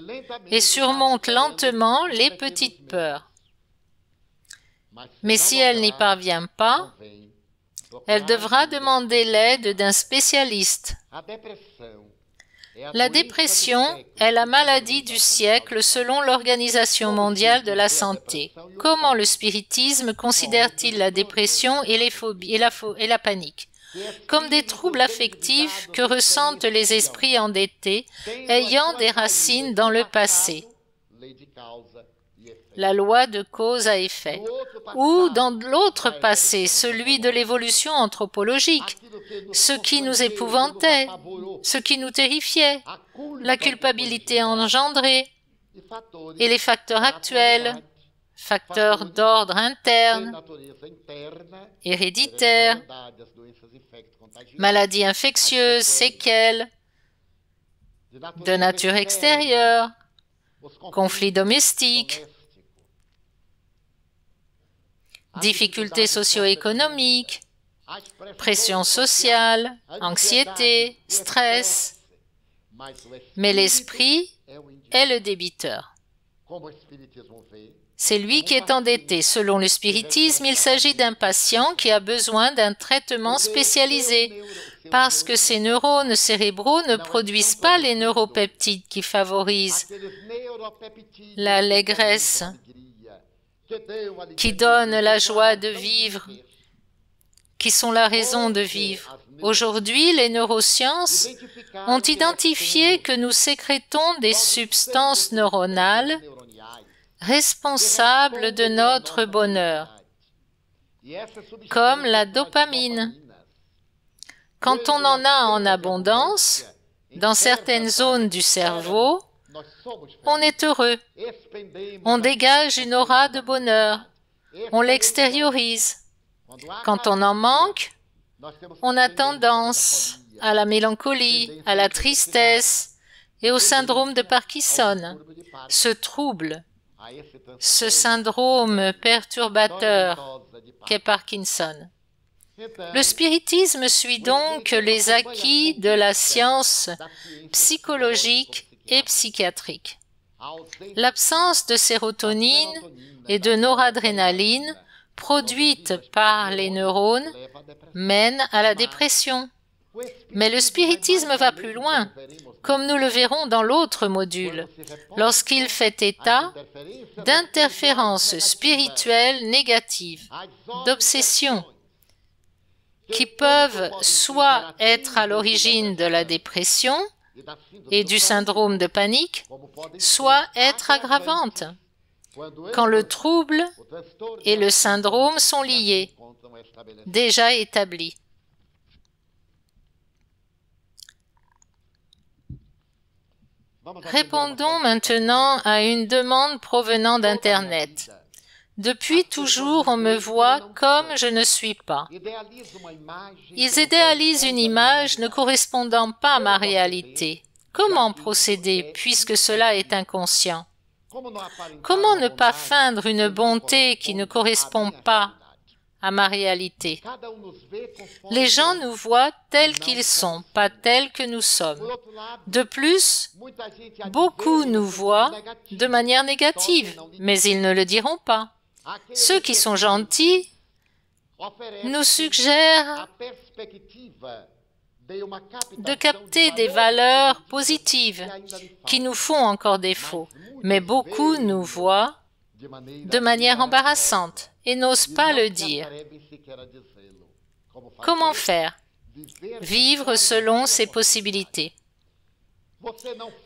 Speaker 1: et surmonte lentement les petites peurs. Mais si elle n'y parvient pas, elle devra demander l'aide d'un spécialiste. La dépression est la maladie du siècle selon l'Organisation mondiale de la santé. Comment le spiritisme considère-t-il la dépression et les phobies, et la panique? Comme des troubles affectifs que ressentent les esprits endettés ayant des racines dans le passé. La loi de cause à effet. Ou dans l'autre passé, celui de l'évolution anthropologique, ce qui nous épouvantait, ce qui nous terrifiait, la culpabilité engendrée et les facteurs actuels, facteurs d'ordre interne, héréditaires, maladies infectieuses, séquelles, de nature extérieure, conflits domestiques, difficultés socio-économiques, pression sociale, anxiété, stress. Mais l'esprit est le débiteur. C'est lui qui est endetté. Selon le spiritisme, il s'agit d'un patient qui a besoin d'un traitement spécialisé parce que ses neurones cérébraux ne produisent pas les neuropeptides qui favorisent l'allégresse, qui donnent la joie de vivre, qui sont la raison de vivre. Aujourd'hui, les neurosciences ont identifié que nous sécrétons des substances neuronales responsables de notre bonheur, comme la dopamine. Quand on en a en abondance, dans certaines zones du cerveau, on est heureux, on dégage une aura de bonheur, on l'extériorise. Quand on en manque, on a tendance à la mélancolie, à la tristesse et au syndrome de Parkinson. Ce trouble, ce syndrome perturbateur qu'est Parkinson. Le spiritisme suit donc les acquis de la science psychologique et psychiatrique. L'absence de sérotonine et de noradrénaline produite par les neurones mène à la dépression. Mais le spiritisme va plus loin, comme nous le verrons dans l'autre module, lorsqu'il fait état d'interférences spirituelles négatives, d'obsessions, qui peuvent soit être à l'origine de la dépression et du syndrome de panique, soit être aggravantes. quand le trouble et le syndrome sont liés, déjà établis. Répondons maintenant à une demande provenant d'Internet. Depuis toujours, on me voit comme je ne suis pas. Ils idéalisent une image ne correspondant pas à ma réalité. Comment procéder puisque cela est inconscient? Comment ne pas feindre une bonté qui ne correspond pas à ma réalité? Les gens nous voient tels qu'ils sont, pas tels que nous sommes. De plus, beaucoup nous voient de manière négative, mais ils ne le diront pas. Ceux qui sont gentils nous suggèrent de capter des valeurs positives qui nous font encore défaut, mais beaucoup nous voient de manière embarrassante et n'osent pas le dire. Comment faire? Vivre selon ses possibilités.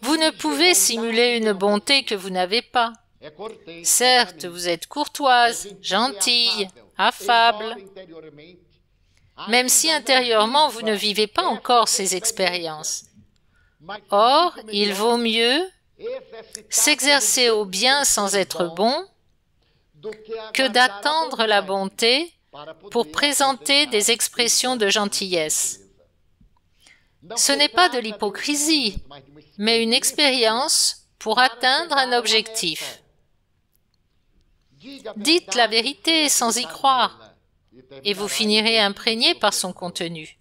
Speaker 1: Vous ne pouvez simuler une bonté que vous n'avez pas. Certes, vous êtes courtoise, gentille, affable, même si intérieurement vous ne vivez pas encore ces expériences. Or, il vaut mieux s'exercer au bien sans être bon que d'attendre la bonté pour présenter des expressions de gentillesse. Ce n'est pas de l'hypocrisie, mais une expérience pour atteindre un objectif. Dites la vérité sans y croire, et vous finirez imprégné par son contenu.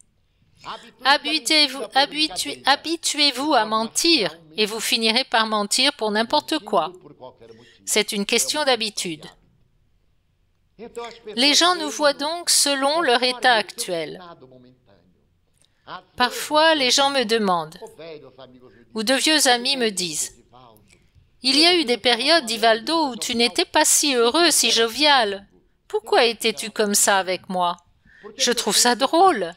Speaker 1: Habituez-vous à mentir, et vous finirez par mentir pour n'importe quoi. C'est une question d'habitude. Les gens nous voient donc selon leur état actuel. Parfois, les gens me demandent, ou de vieux amis me disent, « Il y a eu des périodes, Divaldo, où tu n'étais pas si heureux, si jovial. Pourquoi étais-tu comme ça avec moi? Je trouve ça drôle.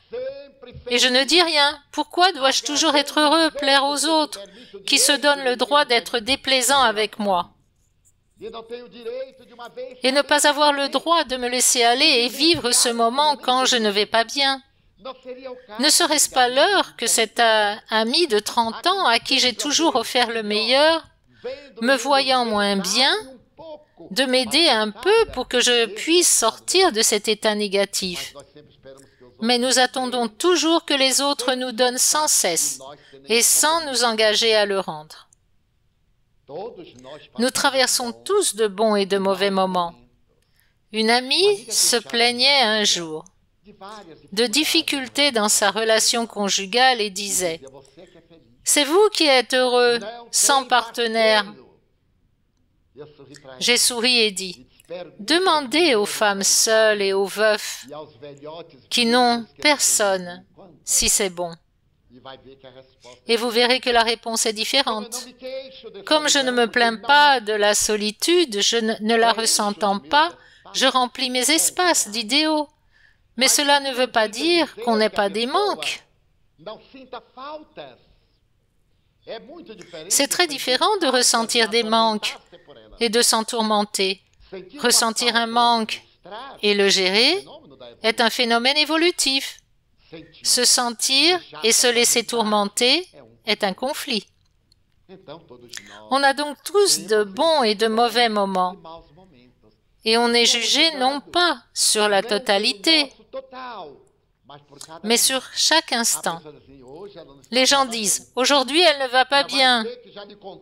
Speaker 1: Et je ne dis rien. Pourquoi dois-je toujours être heureux, plaire aux autres, qui se donnent le droit d'être déplaisants avec moi? Et ne pas avoir le droit de me laisser aller et vivre ce moment quand je ne vais pas bien. Ne serait-ce pas l'heure que cet ami de 30 ans à qui j'ai toujours offert le meilleur, me voyant moins bien, de m'aider un peu pour que je puisse sortir de cet état négatif? Mais nous attendons toujours que les autres nous donnent sans cesse et sans nous engager à le rendre. Nous traversons tous de bons et de mauvais moments. Une amie se plaignait un jour de difficultés dans sa relation conjugale et disait « C'est vous qui êtes heureux, sans partenaire. » J'ai souri et dit « Demandez aux femmes seules et aux veufs qui n'ont personne si c'est bon. » Et vous verrez que la réponse est différente. Comme je ne me plains pas de la solitude, je ne la ressentant pas, je remplis mes espaces d'idéaux. Mais cela ne veut pas dire qu'on n'ait pas des manques. C'est très différent de ressentir des manques et de s'en tourmenter. Ressentir un manque et le gérer est un phénomène évolutif. Se sentir et se laisser tourmenter est un conflit. On a donc tous de bons et de mauvais moments. Et on est jugé non pas sur la totalité, mais sur chaque instant. Les gens disent « Aujourd'hui, elle ne va pas bien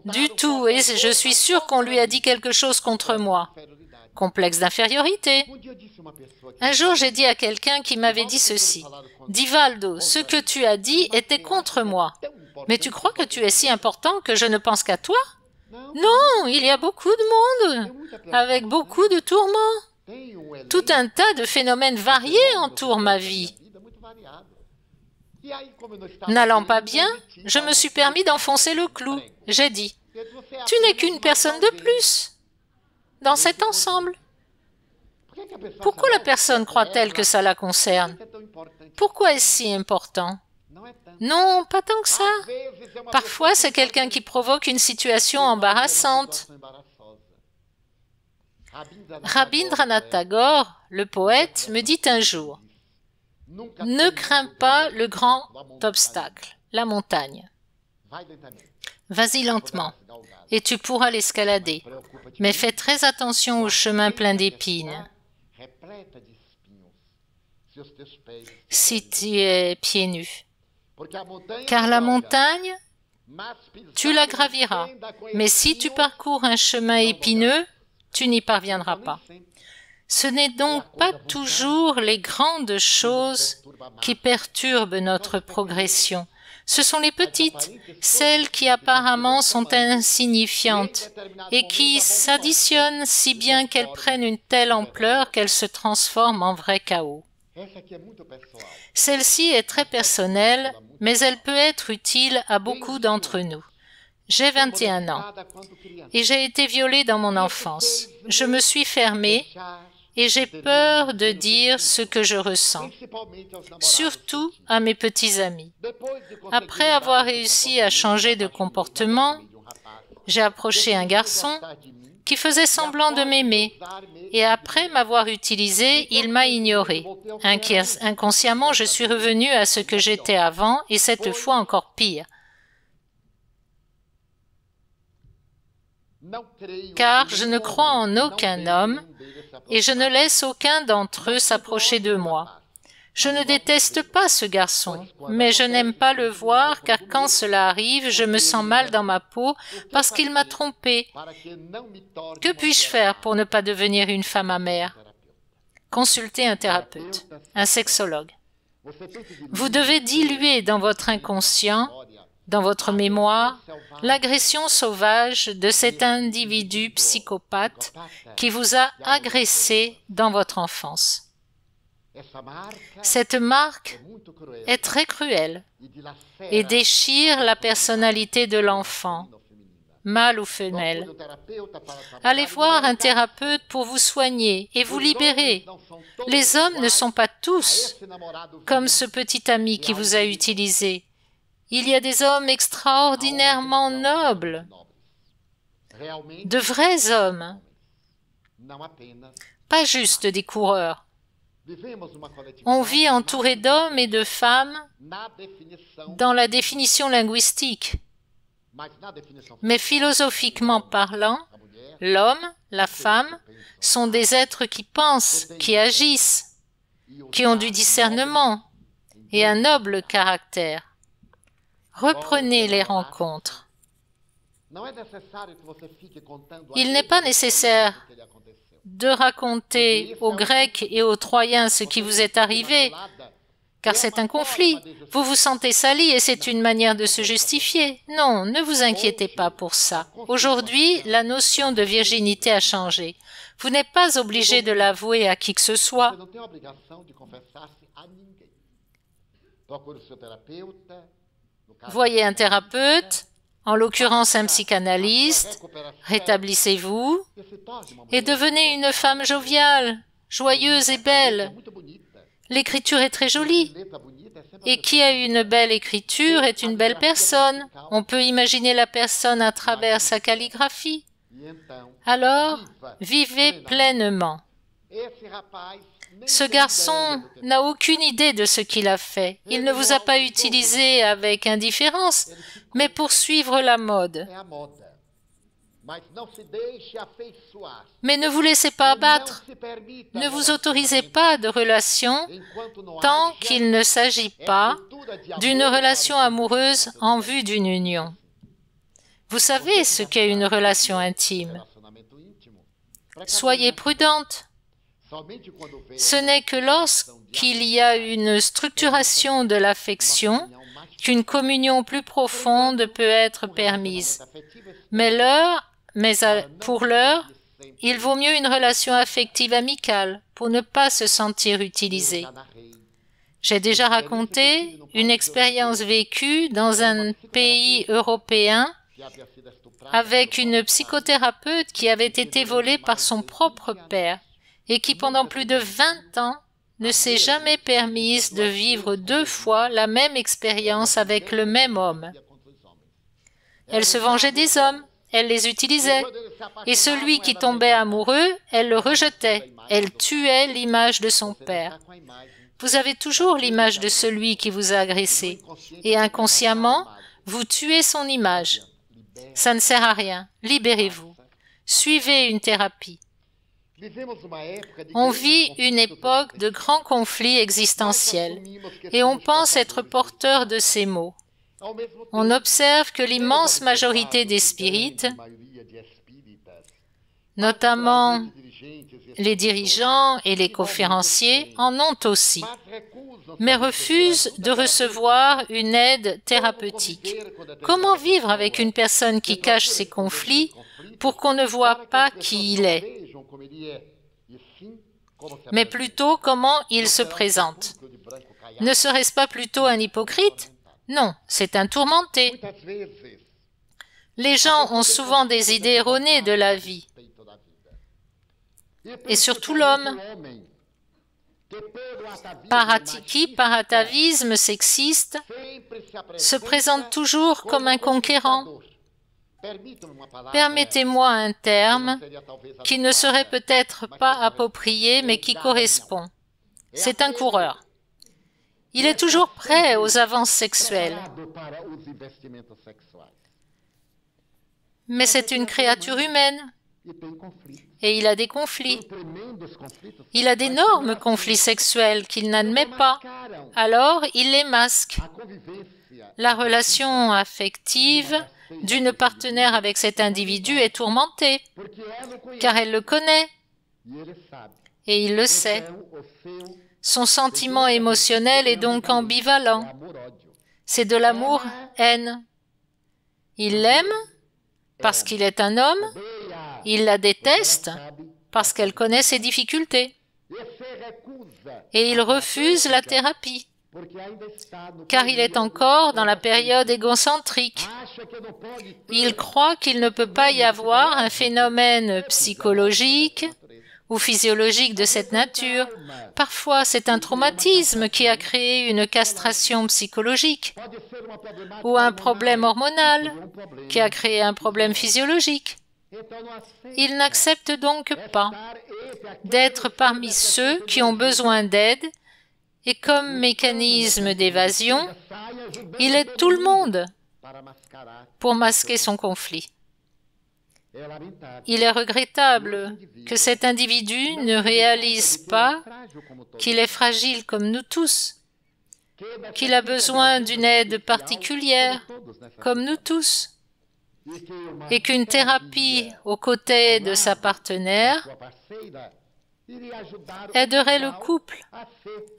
Speaker 1: du tout et je suis sûr qu'on lui a dit quelque chose contre moi. » Complexe d'infériorité. Un jour, j'ai dit à quelqu'un qui m'avait dit ceci. « Divaldo, ce que tu as dit était contre moi. Mais tu crois que tu es si important que je ne pense qu'à toi? Non, il y a beaucoup de monde, avec beaucoup de tourments. Tout un tas de phénomènes variés entourent ma vie. N'allant pas bien, je me suis permis d'enfoncer le clou. J'ai dit, tu n'es qu'une personne de plus dans cet ensemble. Pourquoi la personne croit-elle que ça la concerne? Pourquoi est-ce si important? Non, pas tant que ça. Parfois, c'est quelqu'un qui provoque une situation embarrassante. Rabindranath Tagore, le poète, me dit un jour, « Ne crains pas le grand obstacle, la montagne. Vas-y lentement, et tu pourras l'escalader, mais fais très attention au chemin plein d'épines. Si tu es pieds nus. Car la montagne, tu la graviras, mais si tu parcours un chemin épineux, tu n'y parviendras pas. » Ce n'est donc pas toujours les grandes choses qui perturbent notre progression. Ce sont les petites, celles qui apparemment sont insignifiantes et qui s'additionnent si bien qu'elles prennent une telle ampleur qu'elles se transforment en vrai chaos. Celle-ci est très personnelle, mais elle peut être utile à beaucoup d'entre nous. J'ai 21 ans et j'ai été violée dans mon enfance. Je me suis fermée et j'ai peur de dire ce que je ressens, surtout à mes petits amis. Après avoir réussi à changer de comportement, j'ai approché un garçon qui faisait semblant de m'aimer, et après m'avoir utilisé, il m'a ignoré. Inconsciemment, je suis revenue à ce que j'étais avant, et cette fois encore pire. Car je ne crois en aucun homme, et je ne laisse aucun d'entre eux s'approcher de moi. Je ne déteste pas ce garçon, mais je n'aime pas le voir car quand cela arrive, je me sens mal dans ma peau parce qu'il m'a trompée. Que puis-je faire pour ne pas devenir une femme amère? Consultez un thérapeute, un sexologue. Vous devez diluer dans votre inconscient, dans votre mémoire, l'agression sauvage de cet individu psychopathe qui vous a agressé dans votre enfance. Cette marque est très cruelle et déchire la personnalité de l'enfant, mâle ou femelle. Allez voir un thérapeute pour vous soigner et vous libérer. Les hommes ne sont pas tous comme ce petit ami qui vous a utilisé. Il y a des hommes extraordinairement nobles, de vrais hommes, pas juste des coureurs. On vit entouré d'hommes et de femmes dans la définition linguistique. Mais philosophiquement parlant, l'homme, la femme sont des êtres qui pensent, qui agissent, qui ont du discernement et un noble caractère. Reprenez les rencontres. Il n'est pas nécessaire de raconter aux Grecs et aux Troyens ce qui vous est arrivé, car c'est un conflit. Vous vous sentez sali et c'est une manière de se justifier. Non, ne vous inquiétez pas pour ça. Aujourd'hui, la notion de virginité a changé. Vous n'êtes pas obligé de l'avouer à qui que ce soit. Voyez un thérapeute, en l'occurrence un psychanalyste, rétablissez-vous et devenez une femme joviale, joyeuse et belle. L'écriture est très jolie. Et qui a une belle écriture est une belle personne. On peut imaginer la personne à travers sa calligraphie. Alors, vivez pleinement. Ce garçon n'a aucune idée de ce qu'il a fait. Il ne vous a pas utilisé avec indifférence, mais pour suivre la mode. Mais ne vous laissez pas abattre. Ne vous autorisez pas de relation tant qu'il ne s'agit pas d'une relation amoureuse en vue d'une union. Vous savez ce qu'est une relation intime. Soyez prudente. Ce n'est que lorsqu'il y a une structuration de l'affection qu'une communion plus profonde peut être permise. Mais pour l'heure, il vaut mieux une relation affective amicale pour ne pas se sentir utilisé. J'ai déjà raconté une expérience vécue dans un pays européen avec une psychothérapeute qui avait été volée par son propre père et qui pendant plus de 20 ans ne s'est jamais permise de vivre 2 fois la même expérience avec le même homme. Elle se vengeait des hommes. elle les utilisait. Et celui qui tombait amoureux, elle le rejetait. Elle tuait l'image de son père. Vous avez toujours l'image de celui qui vous a agressé. Et inconsciemment, vous tuez son image. Ça ne sert à rien. Libérez-vous. Suivez une thérapie. On vit une époque de grands conflits existentiels et on pense être porteur de ces maux. On observe que l'immense majorité des spirites, notamment les dirigeants et les conférenciers, en ont aussi, mais refusent de recevoir une aide thérapeutique. Comment vivre avec une personne qui cache ses conflits pour qu'on ne voit pas qui il est, mais plutôt comment il se présente? Ne serait-ce pas plutôt un hypocrite? Non, c'est un tourmenté. Les gens ont souvent des idées erronées de la vie, et surtout l'homme. Paratavisme sexiste se présente toujours comme un conquérant. Permettez-moi un terme qui ne serait peut-être pas approprié, mais qui correspond. C'est un coureur. Il est toujours prêt aux avances sexuelles. Mais c'est une créature humaine. Et il a des conflits. Il a d'énormes conflits sexuels qu'il n'admet pas. Alors, il les masque. La relation affective d'une partenaire avec cet individu est tourmentée, car elle le connaît, et il le sait. Son sentiment émotionnel est donc ambivalent. C'est de l'amour-haine. Il l'aime parce qu'il est un homme, il la déteste parce qu'elle connaît ses difficultés. Et il refuse la thérapie, car il est encore dans la période égocentrique. Il croit qu'il ne peut pas y avoir un phénomène psychologique ou physiologique de cette nature. Parfois, c'est un traumatisme qui a créé une castration psychologique, ou un problème hormonal qui a créé un problème physiologique. Il n'accepte donc pas d'être parmi ceux qui ont besoin d'aide, et comme mécanisme d'évasion, il aide tout le monde pour masquer son conflit. Il est regrettable que cet individu ne réalise pas qu'il est fragile comme nous tous, qu'il a besoin d'une aide particulière comme nous tous, et qu'une thérapie aux côtés de sa partenaire aiderait le couple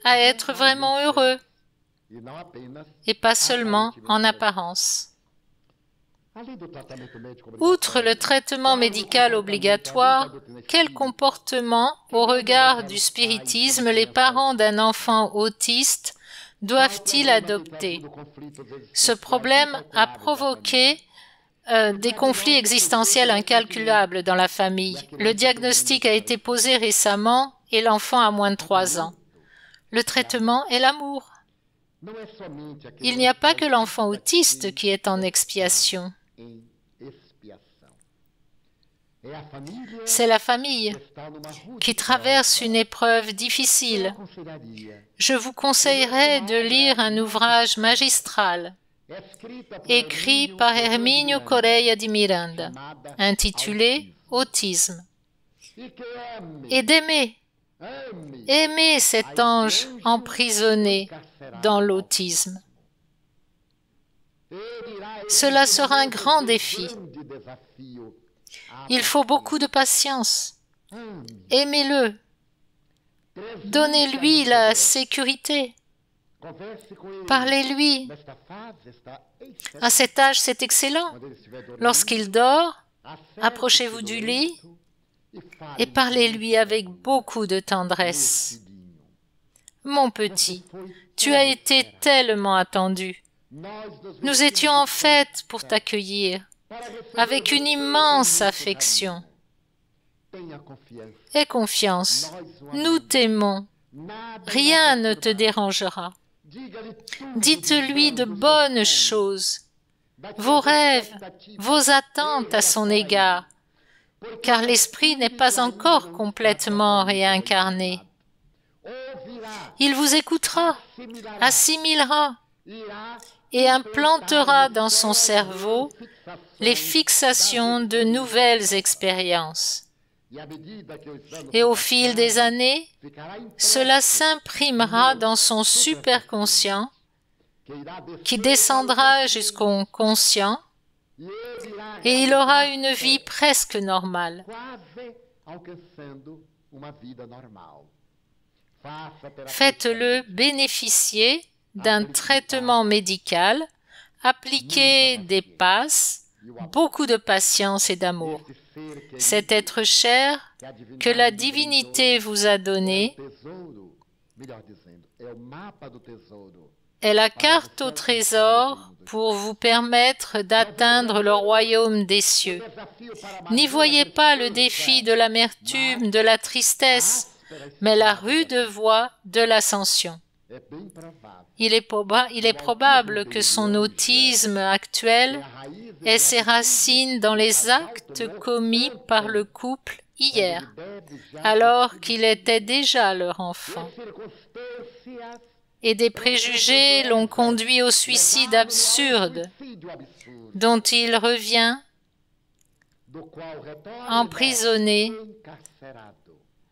Speaker 1: à être vraiment heureux, et pas seulement en apparence. Outre le traitement médical obligatoire, quel comportement, au regard du spiritisme, les parents d'un enfant autiste doivent-ils adopter? Ce problème a provoqué des conflits existentiels incalculables dans la famille. Le diagnostic a été posé récemment et l'enfant a moins de 3 ans. Le traitement est l'amour. Il n'y a pas que l'enfant autiste qui est en expiation. C'est la famille qui traverse une épreuve difficile. Je vous conseillerais de lire un ouvrage magistral écrit par Hermínio Correia de Miranda, intitulé « Autisme », et d'aimer, aimer cet ange emprisonné dans l'autisme. Cela sera un grand défi. Il faut beaucoup de patience. Aimez-le. Donnez-lui la sécurité. Parlez-lui. À cet âge, c'est excellent. Lorsqu'il dort, approchez-vous du lit et parlez-lui avec beaucoup de tendresse. Mon petit, tu as été tellement attendu. Nous étions en fête pour t'accueillir, avec une immense affection. Aie confiance, nous t'aimons. Rien ne te dérangera. Dites-lui de bonnes choses. vos rêves, vos attentes à son égard, car l'esprit n'est pas encore complètement réincarné. Il vous écoutera, assimilera et implantera dans son cerveau les fixations de nouvelles expériences. Et au fil des années, cela s'imprimera dans son superconscient qui descendra jusqu'au conscient et il aura une vie presque normale. Faites-le bénéficier d'un traitement médical, appliquez des passes, beaucoup de patience et d'amour. Cet être cher que la divinité vous a donné est la carte au trésor pour vous permettre d'atteindre le royaume des cieux. N'y voyez pas le défi de l'amertume, de la tristesse, mais la rude voie de l'ascension. Il est probable que son autisme actuel ait ses racines dans les actes commis par le couple hier, alors qu'il était déjà leur enfant. Et des préjugés l'ont conduit au suicide absurde, dont il revient emprisonné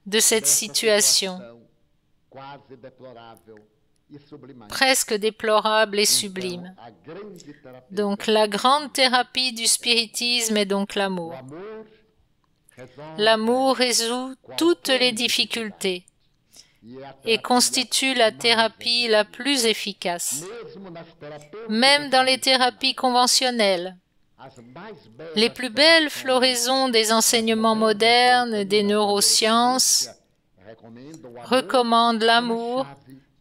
Speaker 1: de cette situation presque déplorable et sublime. Donc la grande thérapie du spiritisme est donc l'amour. L'amour résout toutes les difficultés et constitue la thérapie la plus efficace. Même dans les thérapies conventionnelles, les plus belles floraisons des enseignements modernes, des neurosciences, recommandent l'amour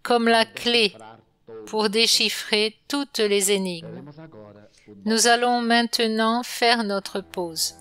Speaker 1: comme la clé pour déchiffrer toutes les énigmes. Nous allons maintenant faire notre pause.